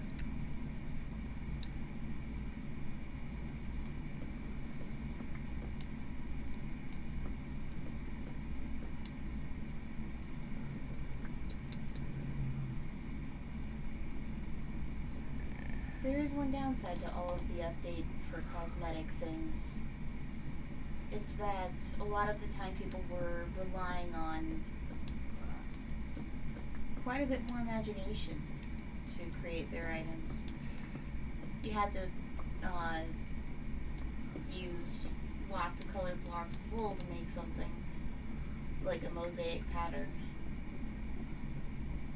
There is one downside to all of the update for cosmetic things. It's that a lot of the time people were relying on quite a bit more imagination to create their items. You had to use lots of colored blocks of wool to make something like a mosaic pattern.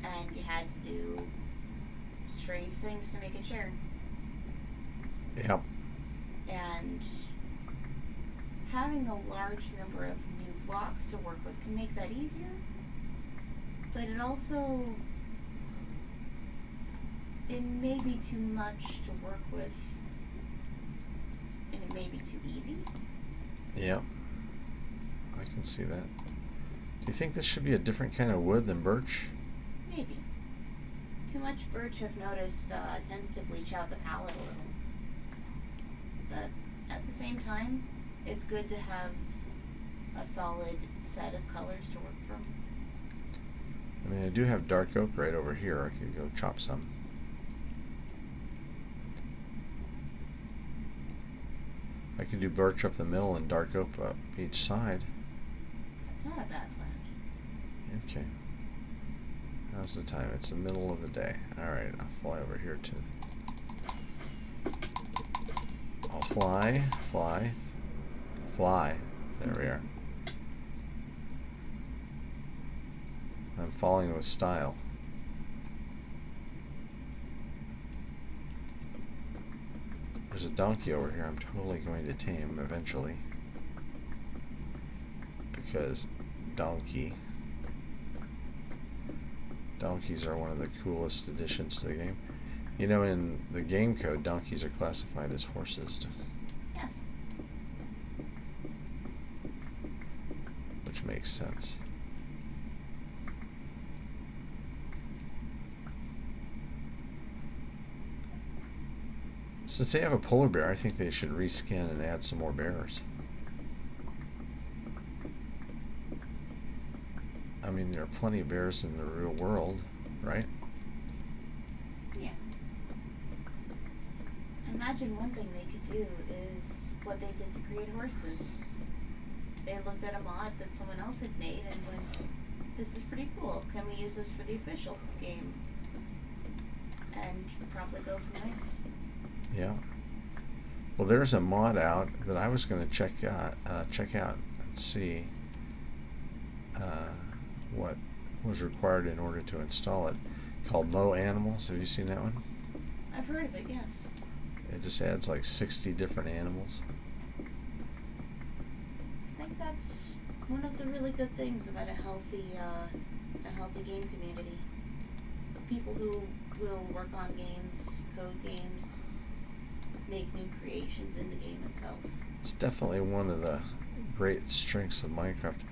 And you had to do strange things to make a chair. Yep. And having a large number of new blocks to work with can make that easier, but it may be too much to work with, and it may be too easy. Yep. I can see that. Do you think this should be a different kind of wood than birch? Maybe. Too much birch, I've noticed, tends to bleach out the palette a little. But at the same time, it's good to have a solid set of colors to work from. I mean, I do have dark oak right over here. I could go chop some. I could do birch up the middle and dark oak up each side. That's not a bad plan. Okay. How's the time? It's the middle of the day. Alright, I'll fly over here too. I'll fly. There we are. I'm falling with style. There's a donkey over here I'm totally going to tame eventually. Because donkeys are one of the coolest additions to the game. You know, in the game code, donkeys are classified as horses. Yes. Which makes sense. Since they have a polar bear, I think they should reskin and add some more bears. I mean, there are plenty of bears in the real world, right? Yeah. Imagine one thing they could do is what they did to create horses. They looked at a mod that someone else had made and went, this is pretty cool. Can we use this for the official game? And probably go from there. Yeah. Well, there's a mod out that I was going to check out and see what was required in order to install it, called Mo Animals. Have you seen that one? I've heard of it, yes. It just adds like 60 different animals. I think that's one of the really good things about a healthy game community. People who will work on games, code games, make new creations in the game itself. It's definitely one of the great strengths of Minecraft.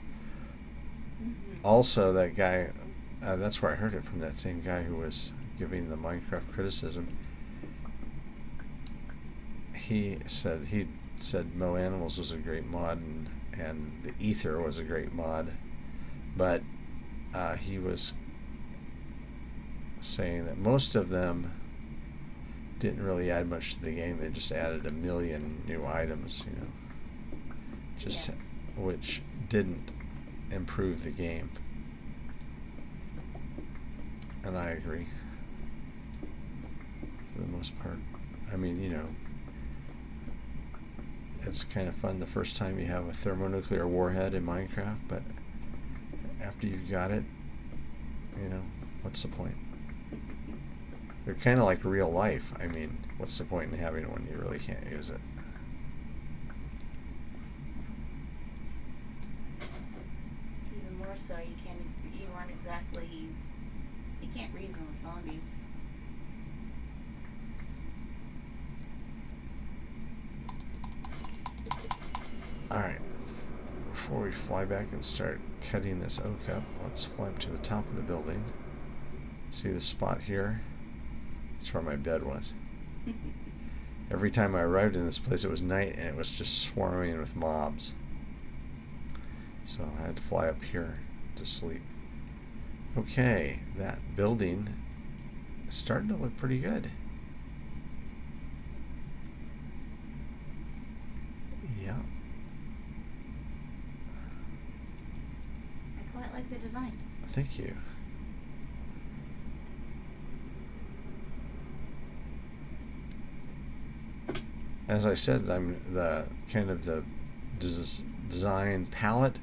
Mm-hmm. Also, that guy, that's where I heard it from, that same guy who was giving the Minecraft criticism. He said Mo Animals was a great mod and the Ether was a great mod, but he was saying that most of them didn't really add much to the game. They just added a million new items, you know, just yes. Which didn't improve the game. And I agree for the most part. I mean, you know, it's kind of fun the first time you have a thermonuclear warhead in Minecraft, but after you've got it, you know, what's the point? They're kind of like real life. I mean, what's the point in having one? You really can't use it. Even more so, you can't reason with zombies. Alright, before we fly back and start cutting this oak up, let's fly up to the top of the building. See the spot here? That's where my bed was. Every time I arrived in this place, it was night and it was just swarming with mobs. So I had to fly up here to sleep. Okay, that building is starting to look pretty good. Yeah. I quite like the design. Thank you. As I said, I'm the kind of the design palette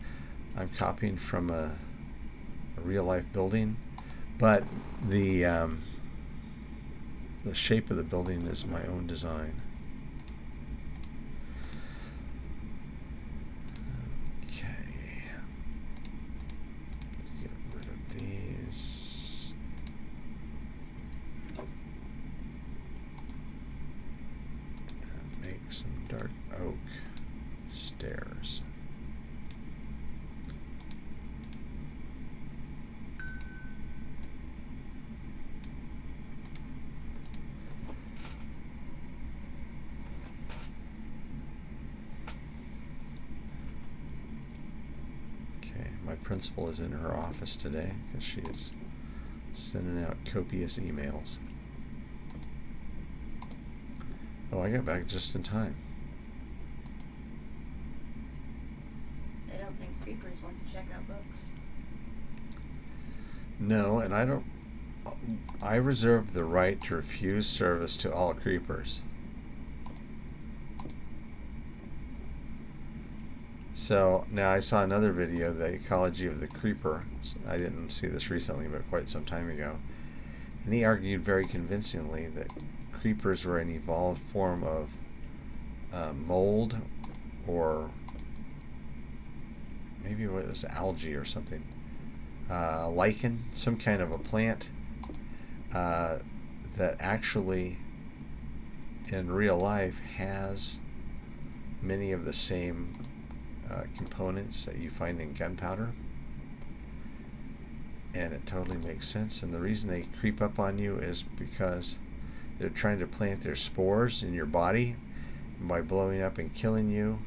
I'm copying from a real life building, but the shape of the building is my own design. Okay, get rid of these. And make some dark oak stairs. principal is in her office today because she is sending out copious emails. Oh, I got back just in time. I don't think creepers want to check out books. No, and I reserve the right to refuse service to all creepers. So now I saw another video, the ecology of the creeper. I didn't see this recently, but quite some time ago. And he argued very convincingly that creepers were an evolved form of mold, or maybe it was algae or something. Lichen, some kind of a plant that actually in real life has many of the same components that you find in gunpowder, and it totally makes sense. And the reason they creep up on you is because they're trying to plant their spores in your body, and by blowing up and killing you,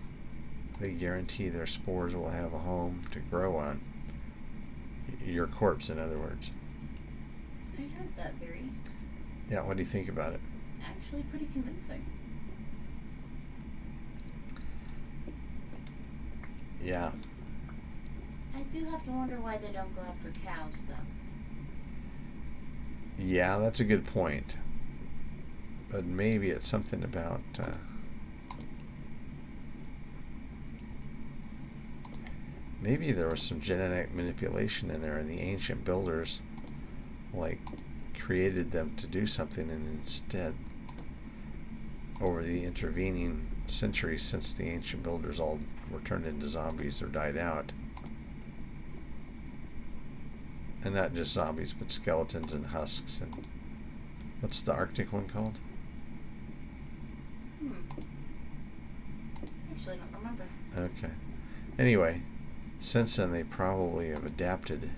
they guarantee their spores will have a home to grow on. Your corpse, in other words. I heard that theory. Yeah, what do you think about it? Actually pretty convincing. Yeah. I do have to wonder why they don't go after cows, though. Yeah, that's a good point. But maybe it's something about maybe there was some genetic manipulation in there, and the ancient builders created them to do something, and instead, over the intervening centuries since the ancient builders all were turned into zombies or died out, and not just zombies but skeletons and husks, and what's the Arctic one called? Actually, I don't remember. Okay. Anyway, since then they probably have adapted.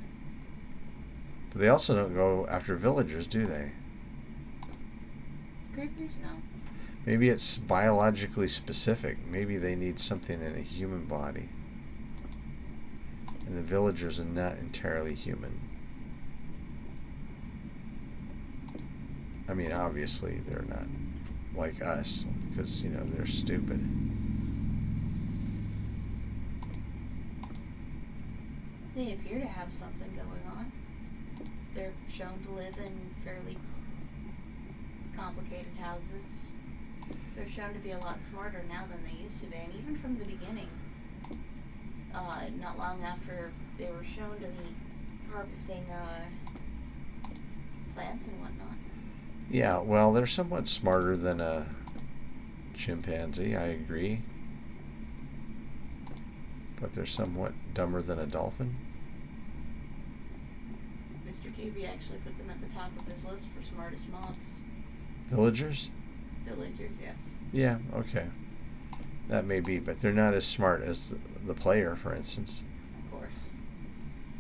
But they also don't go after villagers, do they? Creepers? No. Maybe it's biologically specific. Maybe they need something in a human body. And the villagers are not entirely human. I mean, obviously they're not like us, because, they're stupid. They appear to have something going on. They're shown to live in fairly complicated houses. They're shown to be a lot smarter now than they used to be, and even from the beginning, not long after they were shown to be harvesting plants and whatnot. Yeah, well, they're somewhat smarter than a chimpanzee, I agree. But they're somewhat dumber than a dolphin. Mr. QB actually put them at the top of his list for smartest mobs. Villagers? Villagers, yes. Yeah, okay. That may be, but they're not as smart as the player, for instance. Of course.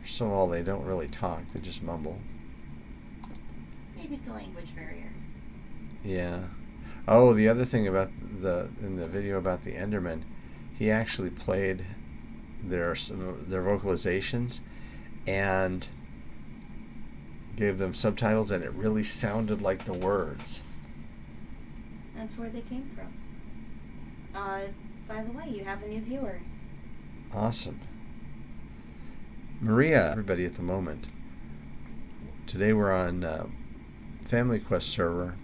First of all, they don't really talk, they just mumble. Maybe it's a language barrier. Yeah. Oh, the other thing about in the video about the Enderman, he actually played their vocalizations and gave them subtitles, and it really sounded like the words. That's where they came from. By the way, you have a new viewer. Awesome. Maria, everybody at the moment. Today we're on Family Quest server,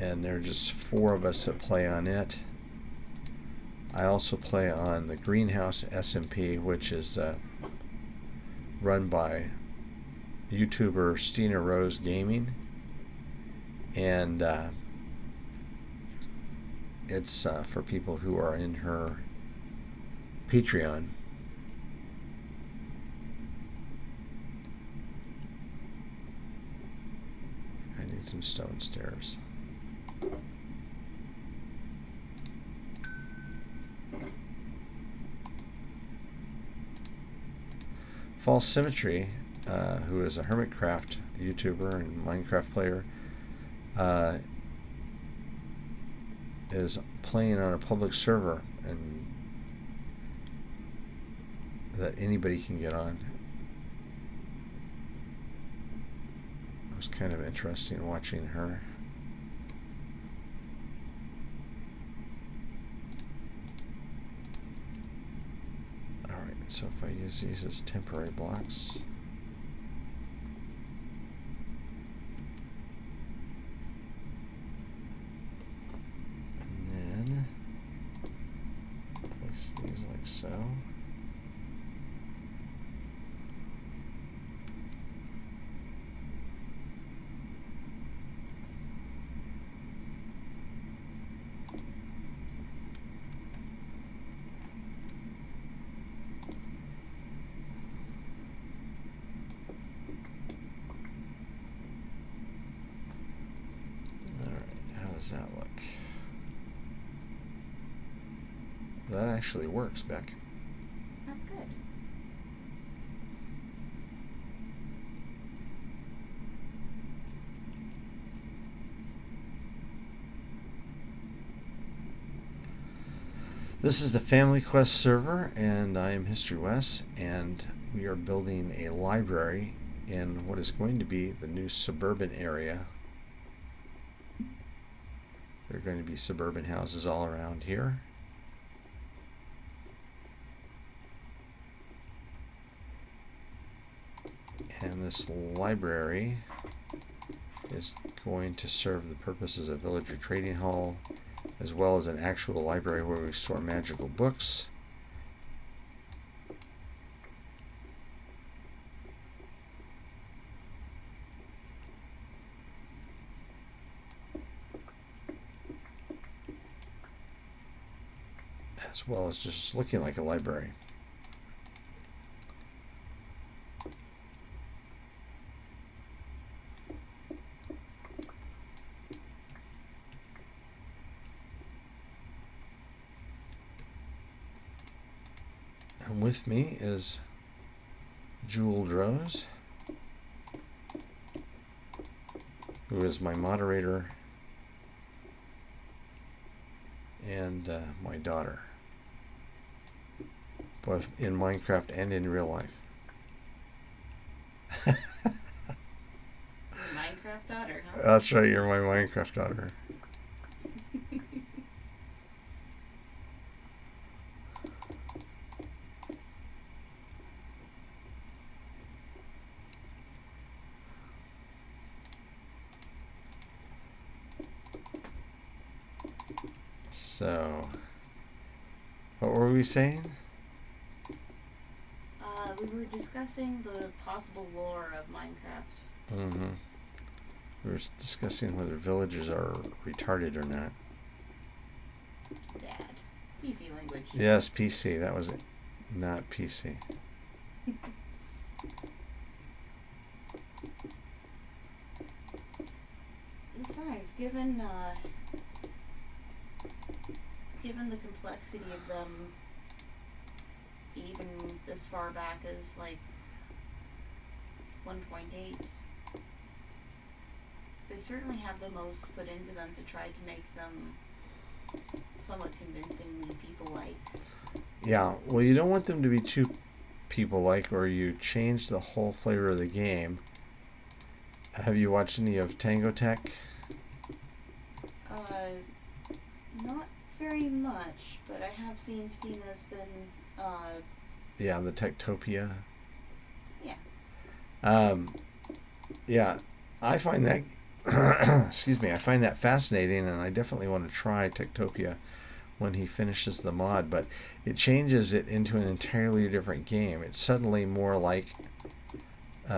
and there are just 4 of us that play on it. I also play on the Greenhouse SMP, which is run by YouTuber Stina Rose Gaming, and it's for people who are in her Patreon. I need some stone stairs. False Symmetry, who is a Hermitcraft YouTuber and Minecraft player, is playing on a public server, and that anybody can get on. It was kind of interesting watching her. Alright, so if I use these as temporary blocks, and then place these like so. How does that look? That actually works, Beck. That's good. This is the Family Quest server, and I am HistoryWes, and we are building a library in what is going to be the new suburban area. There are going to be suburban houses all around here. And this library is going to serve the purposes of villager trading hall, as well as an actual library where we store magical books. As well as just looking like a library. And with me is Jewel Rose, who is my moderator, and my daughter, both in Minecraft and in real life. Minecraft daughter, huh? That's right, you're my Minecraft daughter. So, what were we saying? We were discussing the possible lore of Minecraft. Mm-hmm. We were discussing whether villagers are retarded or not. Dad. PC language. Yes, PC. That was it. Not PC. Besides, given the complexity of them, even as far back as like 1.8, they certainly have the most put into them to try to make them somewhat convincingly people-like. Yeah, well, you don't want them to be too people-like, or you change the whole flavor of the game. Have you watched any of Tango Tech? Not very much, but I have seen Stina's been, Yeah, the Techtopia. Yeah. Yeah, I find that, excuse me, I find that fascinating, and I definitely want to try Techtopia when he finishes the mod, but it changes it into an entirely different game. It's suddenly more like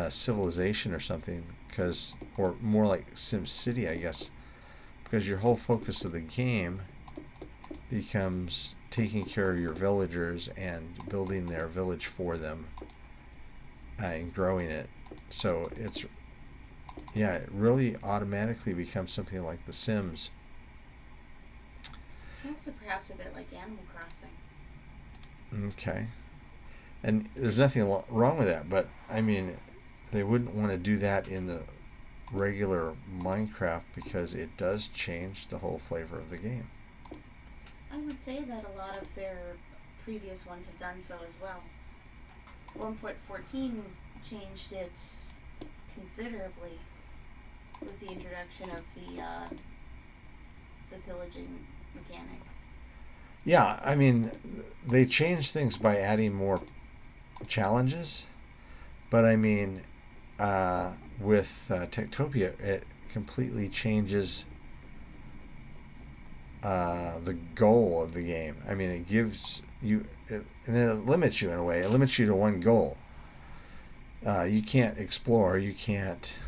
Civilization or something, or more like SimCity, I guess, because your whole focus of the game becomes taking care of your villagers and building their village for them and growing it. So it really automatically becomes something like The Sims. Also perhaps a bit like Animal Crossing. Okay. And there's nothing wrong with that, but I mean, they wouldn't want to do that in the regular Minecraft because it does change the whole flavor of the game. I would say that a lot of their previous ones have done so as well. 1.14 changed it considerably with the introduction of the pillaging mechanic. Yeah, I mean, they changed things by adding more challenges, but I mean, with Techtopia, it completely changes the goal of the game. I mean, it gives you, and it limits you in a way. It limits you to one goal. You can't explore. You can't,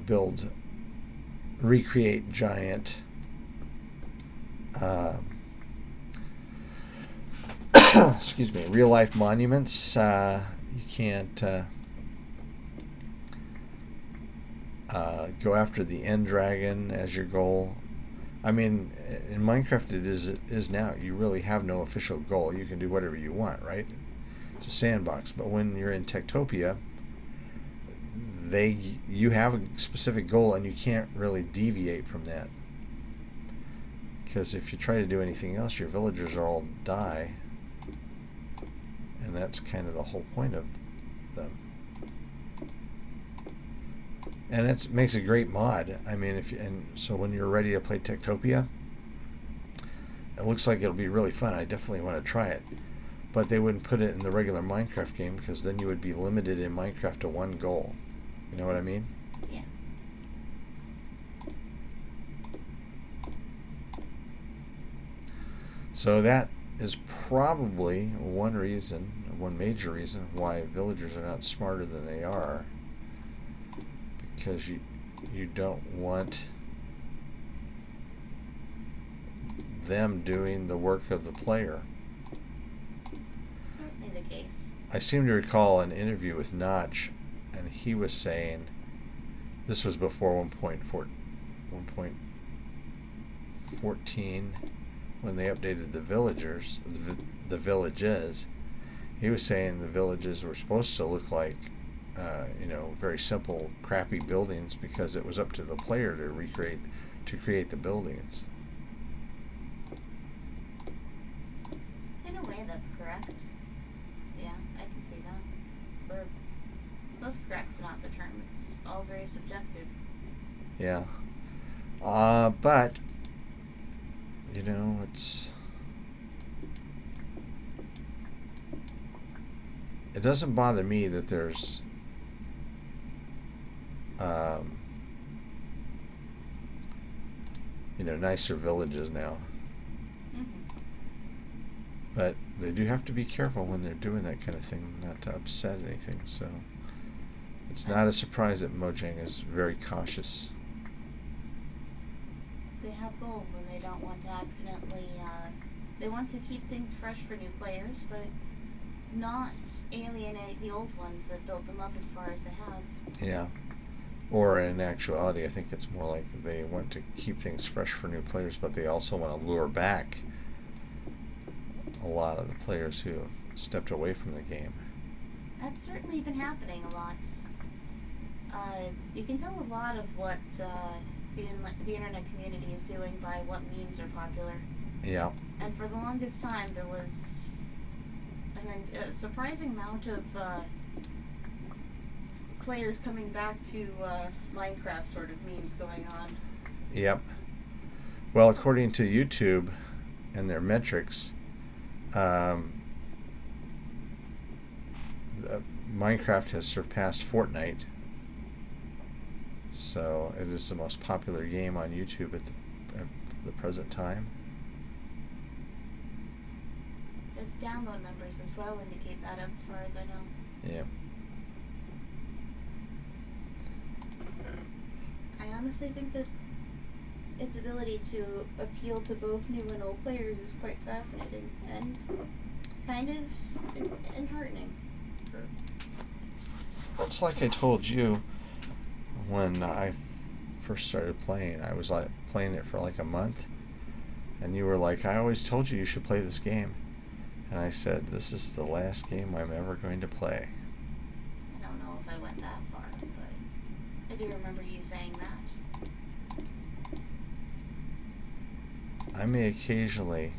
build, recreate giant. Excuse me, real life monuments. You can't go after the end dragon as your goal. I mean, in Minecraft it is now. You really have no official goal. You can do whatever you want, right? It's a sandbox. But when you're in Techtopia, you have a specific goal and you can't really deviate from that. Because if you try to do anything else, your villagers all die. And that's kind of the whole point of them. And it makes a great mod. I mean, so when you're ready to play Techtopia, it looks like it'll be really fun. I definitely want to try it. But they wouldn't put it in the regular Minecraft game because then you would be limited in Minecraft to one goal. You know what I mean? Yeah. So that is probably one major reason why villagers are not smarter than they are. Because you don't want them doing the work of the player. Certainly the case. I seem to recall an interview with Notch, and he was saying, this was before 1.14, when they updated the villages. He was saying the villages were supposed to look like very simple, crappy buildings because it was up to the player to create the buildings. In a way, that's correct. Yeah, I can see that. Or, I suppose correct's not the term. It's all very subjective. Yeah. But, it doesn't bother me that there's nicer villages now. Mm-hmm. But they do have to be careful when they're doing that kind of thing, not to upset anything. So it's not a surprise that Mojang is very cautious. They have goal when they don't want to accidentally. They want to keep things fresh for new players, but not alienate the old ones that built them up as far as they have. Yeah. Or in actuality, I think it's more like they want to keep things fresh for new players, but they also want to lure back a lot of the players who have stepped away from the game. That's certainly been happening a lot. You can tell a lot of what the internet community is doing by what memes are popular. Yeah. And for the longest time, there was a surprising amount of players coming back to Minecraft sort of memes going on. Yep. Well, according to YouTube and their metrics, Minecraft has surpassed Fortnite. So it is the most popular game on YouTube at the present time. Its download numbers as well indicate that, as far as I know. Yeah. I honestly think that its ability to appeal to both new and old players is quite fascinating and kind of enheartening. Well, it's like I told you when I first started playing. I was playing it for like a month, and you were like, I always told you should play this game. And I said, this is the last game I'm ever going to play. I don't know if I went that far, but I do remember you saying that. I may occasionally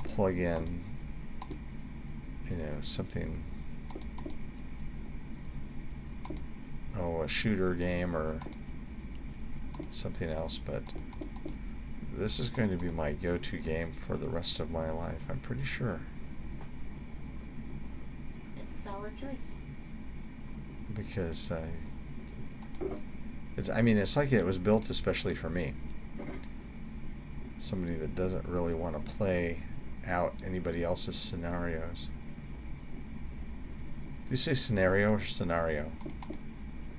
plug in something, a shooter game or something else, but this is going to be my go-to game for the rest of my life, I'm pretty sure. It's a solid choice. Because it's like it was built especially for me. Somebody that doesn't really want to play out anybody else's scenarios. Do you say scenario or scenario?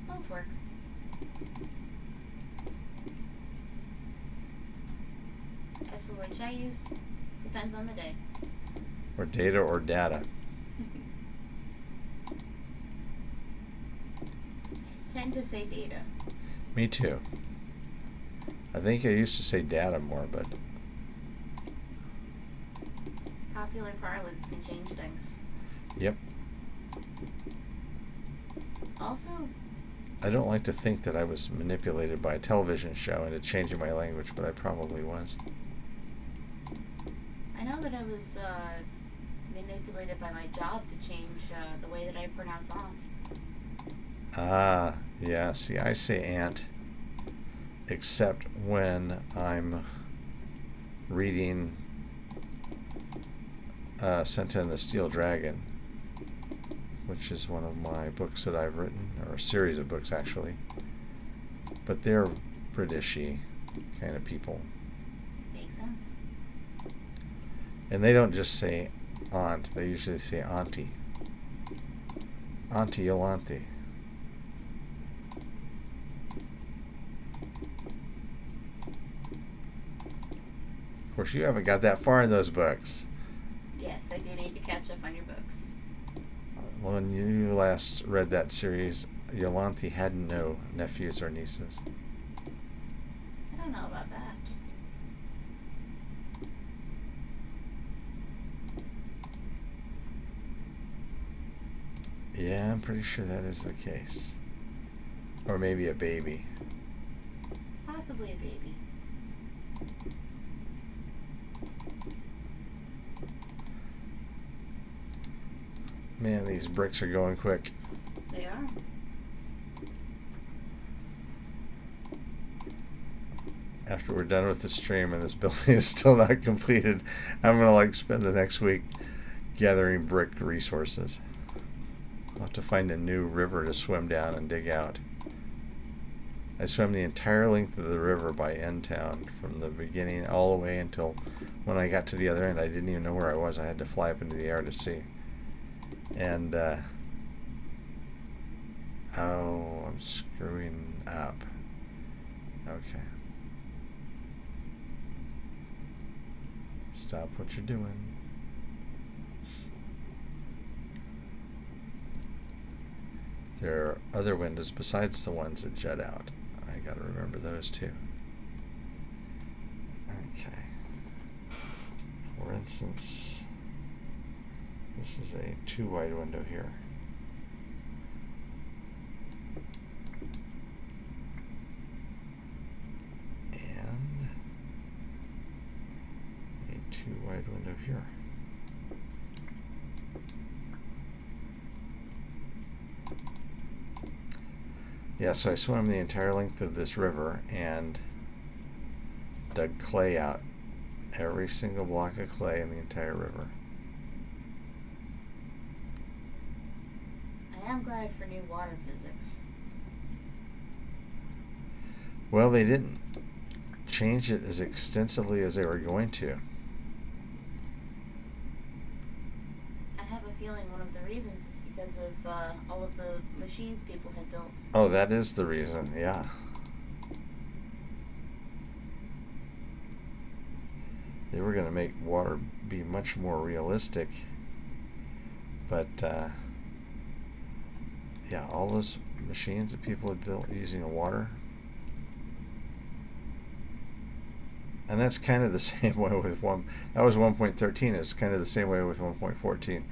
Both work. As for which I use, depends on the day. Or data or data? I tend to say data. Me too. I think I used to say data more, but Popular parlance can change things. Yep. Also, I don't like to think that I was manipulated by a television show into changing my language, but I probably was. I know that I was manipulated by my job to change the way that I pronounce aunt. Ah, yeah. See, I say aunt, except when I'm reading Senta and the Steel Dragon, which is one of my books that I've written, or a series of books actually. But they're Britishy kind of people. Makes sense. And they don't just say aunt, they usually say auntie. Auntie Yolante. Of course, you haven't got that far in those books. Yes, I do need to catch up on your books. When you last read that series, Yolante had no nephews or nieces. I don't know about that. Yeah, I'm pretty sure that is the case. Or maybe a baby. Possibly a baby. Man, these bricks are going quick. They are. After we're done with the stream and this building is still not completed, I'm gonna spend the next week gathering brick resources. I'll have to find a new river to swim down and dig out. I swam the entire length of the river by End Town from the beginning all the way until when I got to the other end. I didn't even know where I was. I had to fly up into the air to see. And oh, I'm screwing up. Okay. Stop what you're doing. There are other windows besides the ones that jut out. I gotta remember those too. Okay. For instance, this is a 2-wide window here. And a 2-wide window here. Yeah, so I swam the entire length of this river and dug clay out. Every single block of clay in the entire river. I am glad for new water physics. Well, they didn't change it as extensively as they were going to. I have a feeling one of the reasons is because of all of the machines people had built. Oh, that is the reason, yeah. They were going to make water be much more realistic, but yeah, all those machines that people had built using water, and that's kind of the same way with that was 1.13. It's kind of the same way with 1.14.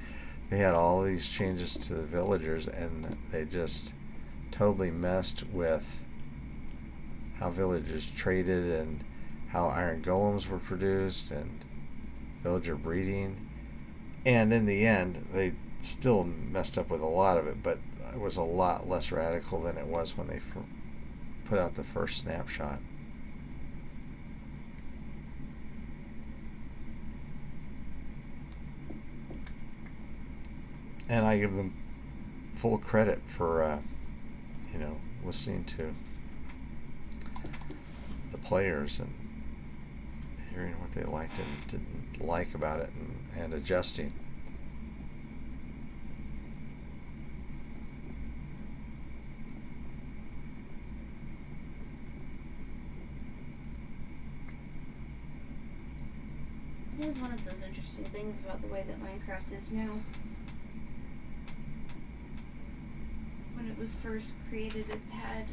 They had all these changes to the villagers, and they just totally messed with how villagers traded and how iron golems were produced and villager breeding. And in the end, they still messed up with a lot of it, but it was a lot less radical than it was when they put out the first snapshot. And I give them full credit for, listening to the players and hearing what they liked and didn't like about it, and adjusting. It is one of those interesting things about the way that Minecraft is now. When it was first created, it had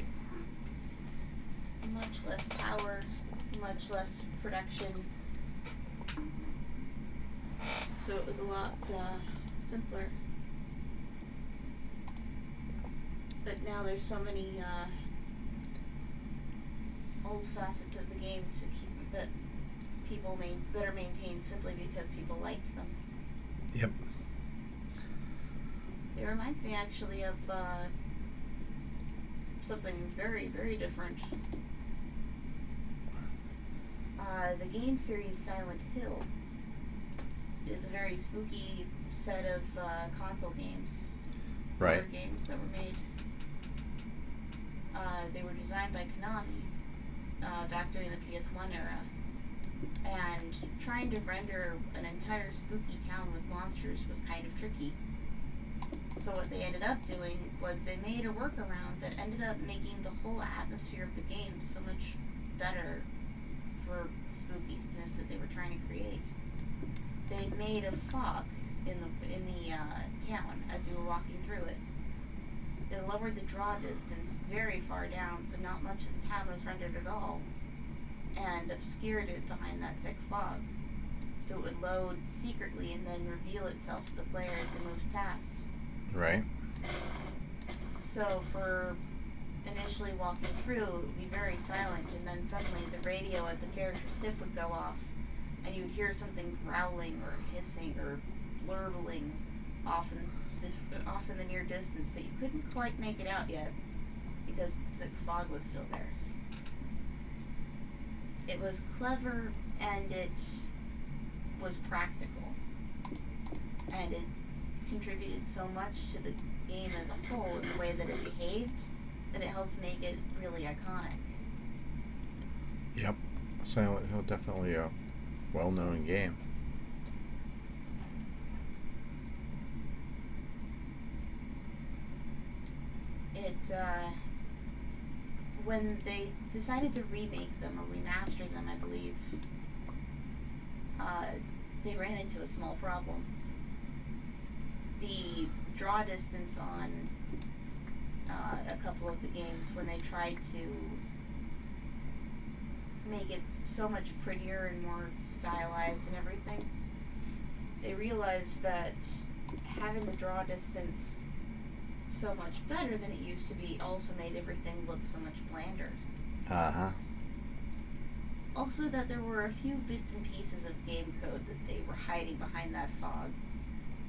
much less power, much less production, so it was a lot simpler. But now there's so many old facets of the game to keep that that are maintained simply because people liked them. Yep. It reminds me actually of something very, very different. The game series Silent Hill is a very spooky set of console games. Right. Horror games that were made. They were designed by Konami back during the PS1 era. And trying to render an entire spooky town with monsters was kind of tricky. So what they ended up doing was they made a workaround that ended up making the whole atmosphere of the game so much better for the spookiness that they were trying to create. They made a fog in the town as you were walking through it. They lowered the draw distance very far down, so not much of the town was rendered at all, and obscured it behind that thick fog, so it would load secretly and then reveal itself to the player as they moved past. Right. So for initially walking through, it would be very silent, and then suddenly the radio at the character's hip would go off, and you would hear something growling or hissing or blurtling off in the near distance, but you couldn't quite make it out yet because the thick fog was still there. It was clever, and it was practical, and it contributed so much to the game as a whole in the way that it behaved that it helped make it really iconic. Yep. Silent Hill, definitely a well-known game. When they decided to remake them or remaster them, I believe, they ran into a small problem. The draw distance on a couple of the games, when they tried to make it so much prettier and more stylized and everything, they realized that having the draw distance so much better than it used to be also made everything look so much blander. Uh-huh. Also that there were a few bits and pieces of game code that they were hiding behind that fog.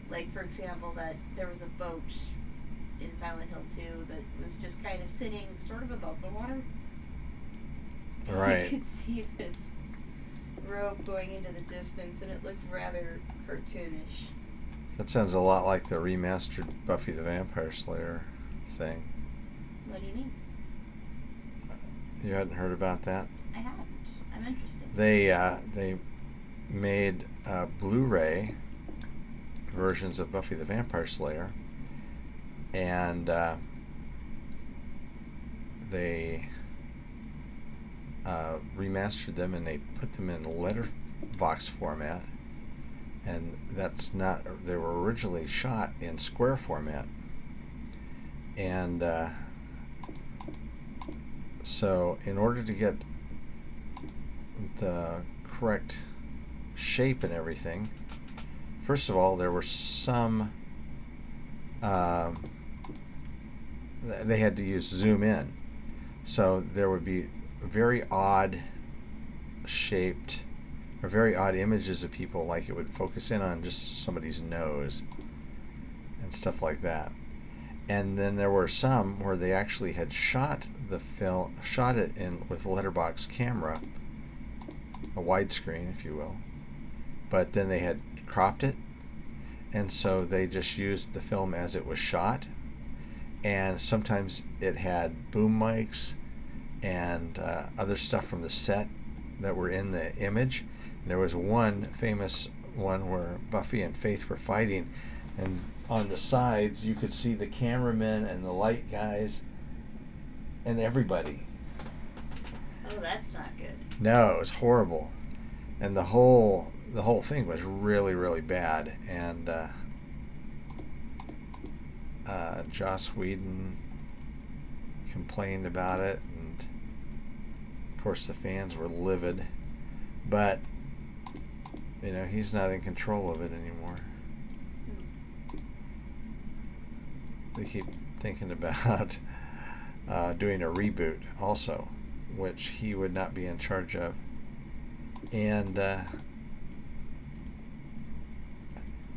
Like, for example, that there was a boat in Silent Hill 2 that was just kind of sitting sort of above the water. Right. You could see this rope going into the distance, and it looked rather cartoonish. That sounds a lot like the remastered Buffy the Vampire Slayer thing. What do you mean? You hadn't heard about that? I hadn't. I'm interested. They made Blu-ray versions of Buffy the Vampire Slayer, and they remastered them, and they put them in letterbox format. And that's not, they were originally shot in square format. And so in order to get the correct shape and everything, first of all, there were some, they had to use zoom in. So there would be very odd shaped, or very odd images of people, like it would focus in on just somebody's nose and stuff like that. And then there were some where they actually had shot it in with a letterbox camera, a widescreen, if you will, but then they had cropped it, and so they just used the film as it was shot. And sometimes it had boom mics and other stuff from the set that were in the image. And there was one famous one where Buffy and Faith were fighting, and on the sides you could see the cameramen and the light guys and everybody. Oh, that's not good. No, it was horrible, and the whole thing was really, really bad. And Joss Whedon complained about it, and of course the fans were livid, but he's not in control of it anymore. They keep thinking about doing a reboot also, which he would not be in charge of. And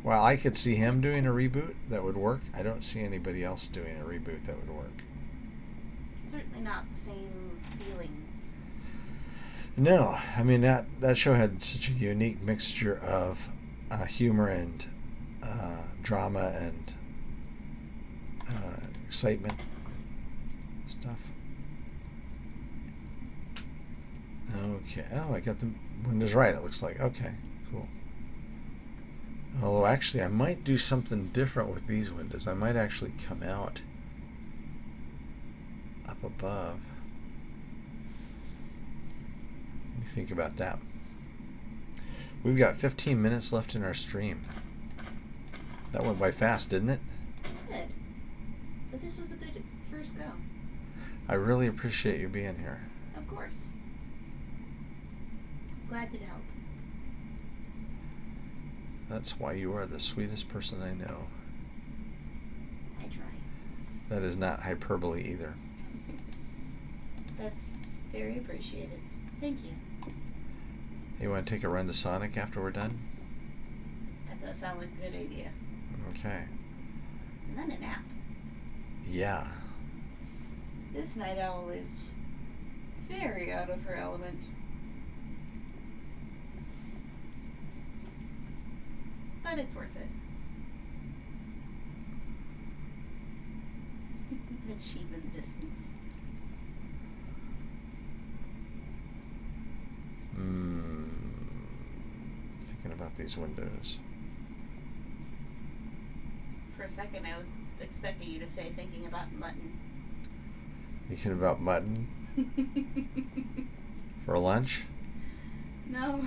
while I could see him doing a reboot that would work, I don't see anybody else doing a reboot that would work. Certainly not the same feeling. No, I mean that show had such a unique mixture of humor and drama and excitement stuff. Okay. Oh, I got the windows right, it looks like. Okay, cool. Although actually I might do something different with these windows. I might actually come out up above. Let me think about that. We've got 15 minutes left in our stream. That went by fast, didn't it? Good. But this was a good first go. I really appreciate you being here. Of course. Glad to help. That's why you are the sweetest person I know. I try. That is not hyperbole either. That's very appreciated. Thank you. You want to take a run to Sonic after we're done? That does sound like a good idea. Okay. And then a nap. Yeah. This night owl is very out of her element. But it's worth it. That sheep in the distance. Thinking about these windows. For a second, I was expecting you to say thinking about mutton. Thinking about mutton for lunch? No.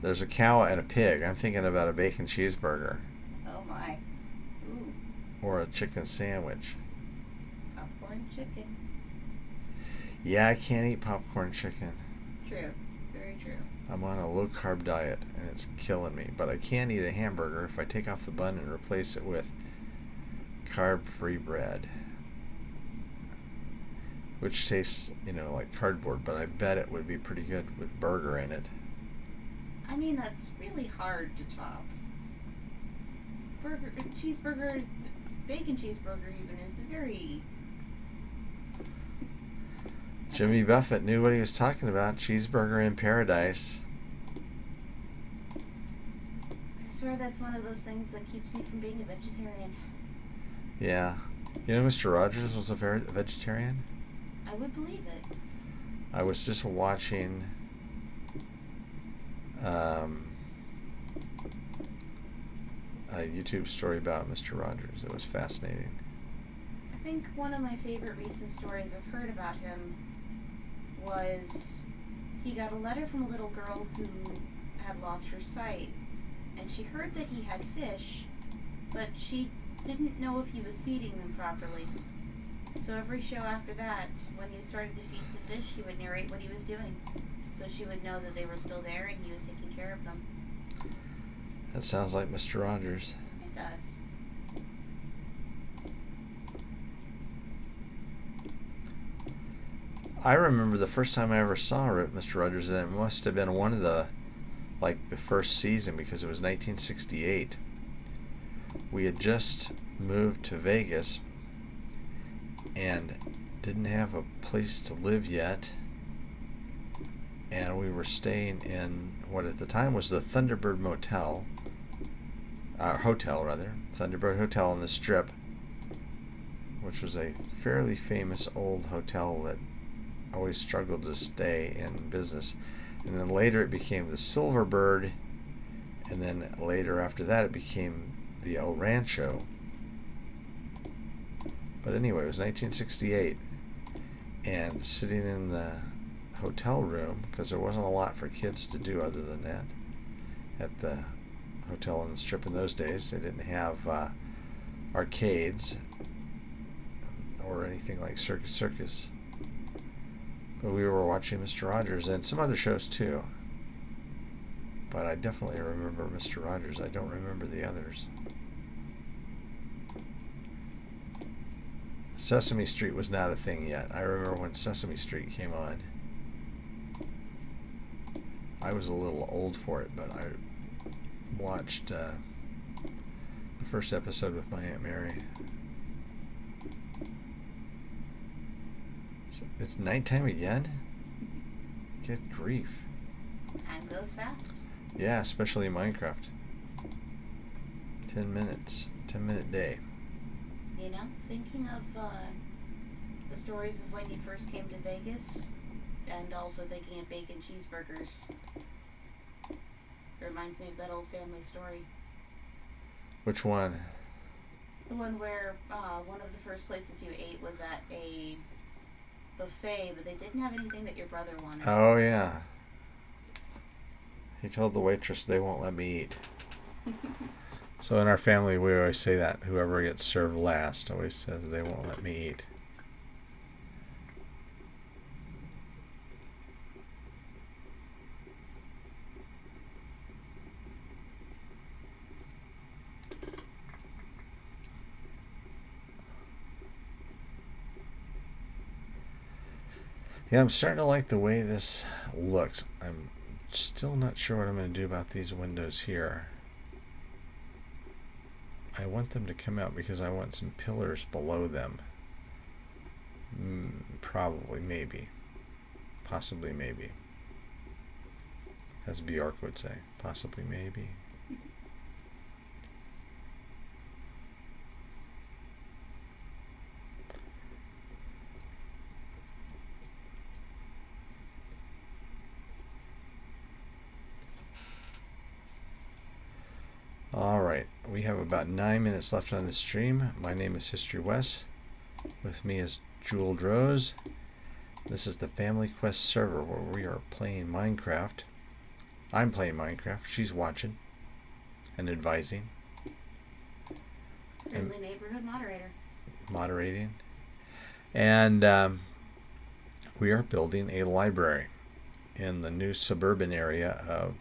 There's a cow and a pig. I'm thinking about a bacon cheeseburger. Oh my. Ooh. Or a chicken sandwich. Popcorn chicken. Yeah, I can't eat popcorn chicken. True. Very true. I'm on a low-carb diet, and it's killing me. But I can eat a hamburger if I take off the bun and replace it with carb-free bread. Which tastes, like cardboard, but I bet it would be pretty good with burger in it. I mean, that's really hard to top. Cheeseburger, bacon cheeseburger even is very... Jimmy Buffett knew what he was talking about. Cheeseburger in paradise. I swear that's one of those things that keeps me from being a vegetarian. Yeah. Mr. Rogers was a vegetarian? I would believe it. I was just watching a YouTube story about Mr. Rogers. It was fascinating. I think one of my favorite recent stories I've heard about him was he got a letter from a little girl who had lost her sight, and she heard that he had fish, but she didn't know if he was feeding them properly. So every show after that, when he started to feed the fish, he would narrate what he was doing, so she would know that they were still there and he was taking care of them. That sounds like Mr. Rogers. It does. I remember the first time I ever saw Mr. Rogers, and it must have been one of the, like, the first season, because it was 1968. We had just moved to Vegas and didn't have a place to live yet, and we were staying in what at the time was the Thunderbird Motel, hotel rather, Thunderbird Hotel on the Strip, which was a fairly famous old hotel that always struggled to stay in business. And then later it became the Silverbird, and then later after that it became the El Rancho. But anyway, it was 1968, and sitting in the hotel room, because there wasn't a lot for kids to do other than that at the hotel on the Strip in those days. They didn't have arcades or anything like Circus. But we were watching Mr. Rogers and some other shows too. But I definitely remember Mr. Rogers. I don't remember the others. Sesame Street was not a thing yet. I remember when Sesame Street came on. I was a little old for it, but I watched the first episode with my Aunt Mary. It's nighttime again? Good grief. Time goes fast. Yeah, especially in Minecraft. 10 minutes. 10-minute day. You know, thinking of the stories of when you first came to Vegas, and also thinking of bacon cheeseburgers, it reminds me of that old family story. Which one? The one where one of the first places you ate was at a buffet, but they didn't have anything that your brother wanted. Oh, yeah. He told the waitress they won't let me eat. So in our family, we always say that. Whoever gets served last always says they won't let me eat. Yeah, I'm starting to like the way this looks. I'm still not sure what I'm going to do about these windows here. I want them to come out because I want some pillars below them. Probably, maybe. Possibly, maybe. As Bjork would say. Possibly, maybe. Alright, we have about 9 minutes left on the stream. My name is HistoryWes. With me is Jewel Rose. This is the Family Quest server where we are playing Minecraft. I'm playing Minecraft. She's watching and advising. Friendly neighborhood moderator. Moderating. And we are building a library in the new suburban area of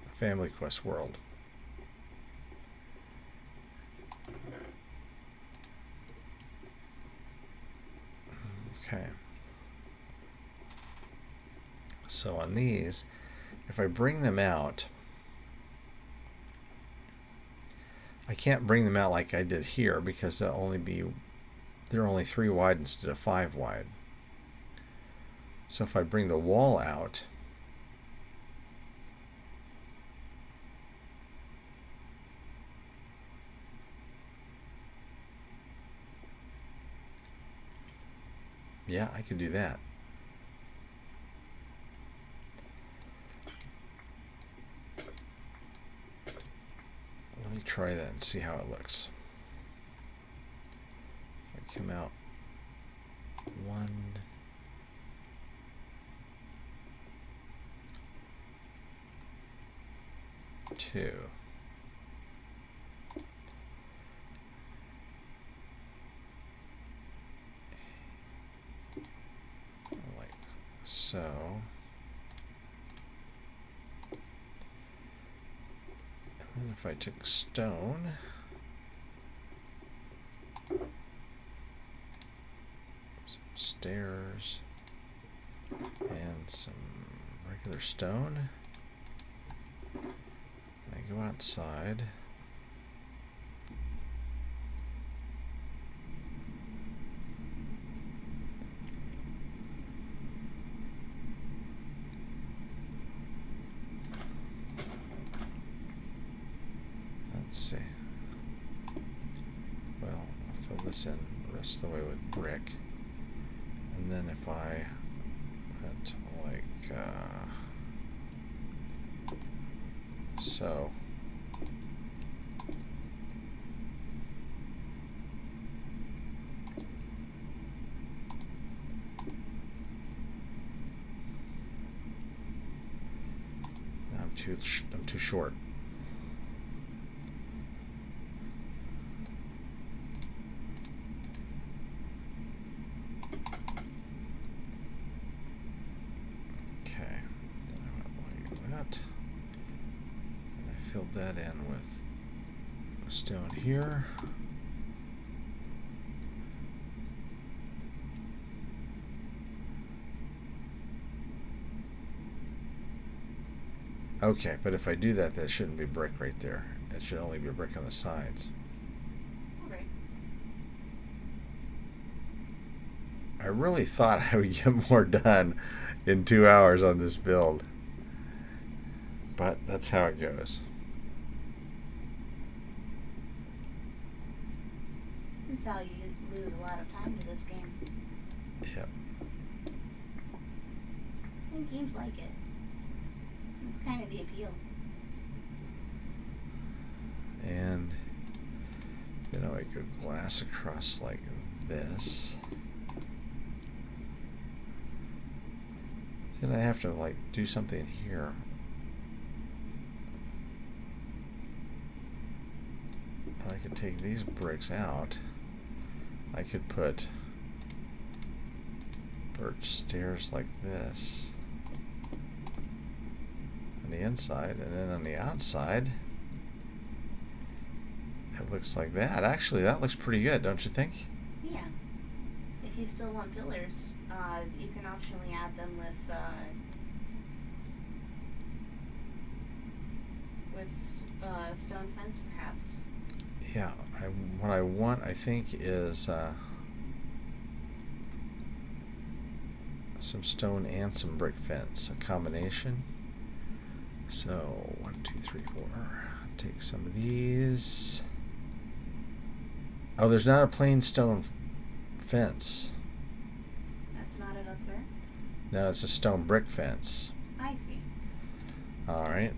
the Family Quest world. Okay. So on these, if I bring them out, I can't bring them out like I did here because they're only 3 wide instead of 5 wide. So if I bring the wall out, yeah, I can do that. Let me try that and see how it looks. If I come out 1, 2. Like so. And then if I took stone, stairs and some regular stone. I go outside. Let's see. Well, I'll fill this in the rest of the way with brick. And then if I went like so. I'm too short. Filled that in with stone here. Okay, but if I do that, that shouldn't be brick right there. It should only be brick on the sides. Alright. I really thought I would get more done in 2 hours on this build, but that's how it goes. That's how you lose a lot of time to this game. Yep. I think games like it. It's kind of the appeal. And then I go glass across like this. Then I have to like do something here. I could take these bricks out. I could put birch stairs like this on the inside, and then on the outside it looks like that. Actually, that looks pretty good, don't you think? Yeah. If you still want pillars, you can optionally add them with stone fence, perhaps. Yeah, what I want, I think, is some stone and some brick fence, a combination. So 1, 2, 3, 4. Take some of these. Oh, there's not a plain stone fence. That's not it up there? No, it's a stone brick fence. I see. All right.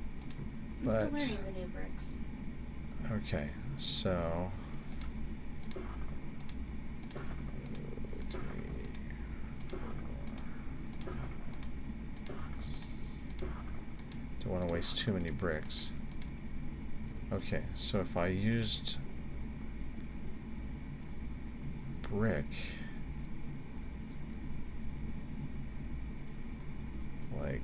I'm still learning the new bricks. Okay, so 2, 3, 4. Don't want to waste too many bricks. Okay, so if I used brick like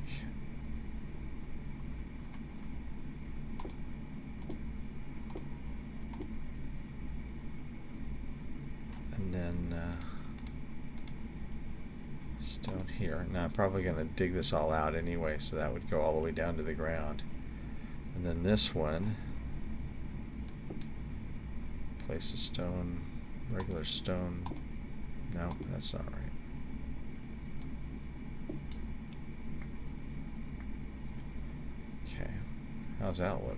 and then stone here. Now I'm probably going to dig this all out anyway, so that would go all the way down to the ground. And then this one, place a stone, regular stone. No, that's not right. Okay, how's that look?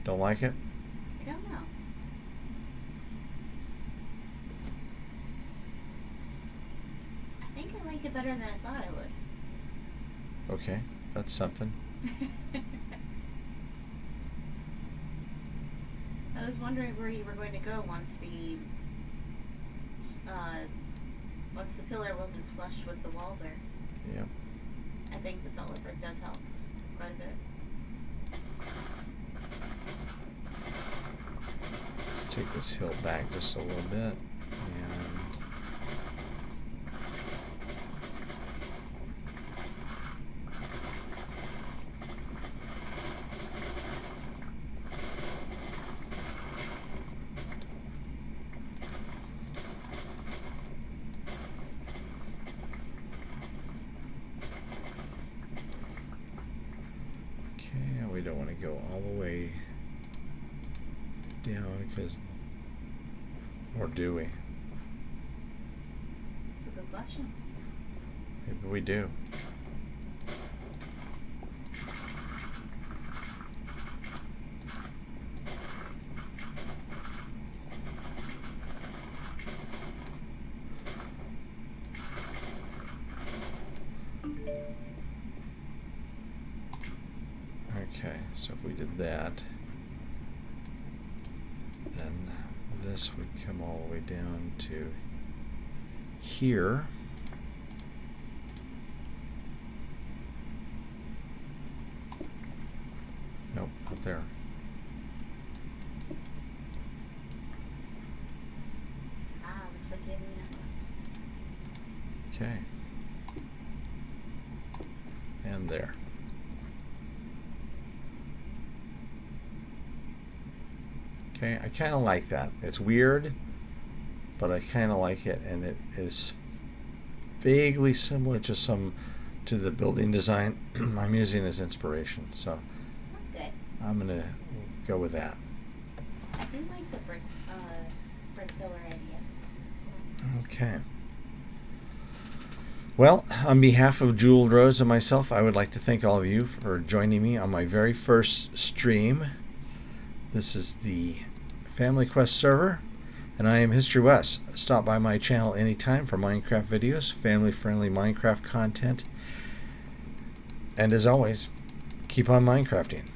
Don't like it? I don't know. I think I like it better than I thought I would. Okay, that's something. I was wondering where you were going to go once the pillar wasn't flush with the wall there. Yep. I think the solid brick does help quite a bit. Let's take this hill back just a little bit. And go all the way down? Because, or do we? That's a good question. Maybe we do. Okay, so if we did that, then this would come all the way down to here. Nope, not there. Looks like you have a minute left. Okay. And there. Okay, I kind of like that. It's weird, but I kind of like it, and it is vaguely similar to the building design I'm using as inspiration. So That's good. I'm gonna go with that. I do like the brick pillar idea. Okay. Well, on behalf of Jewel Rose and myself, I would like to thank all of you for joining me on my very first stream. This is the Family Quest server, and I am HistoryWes. Stop by my channel anytime for Minecraft videos, family-friendly Minecraft content, and as always, keep on Minecrafting.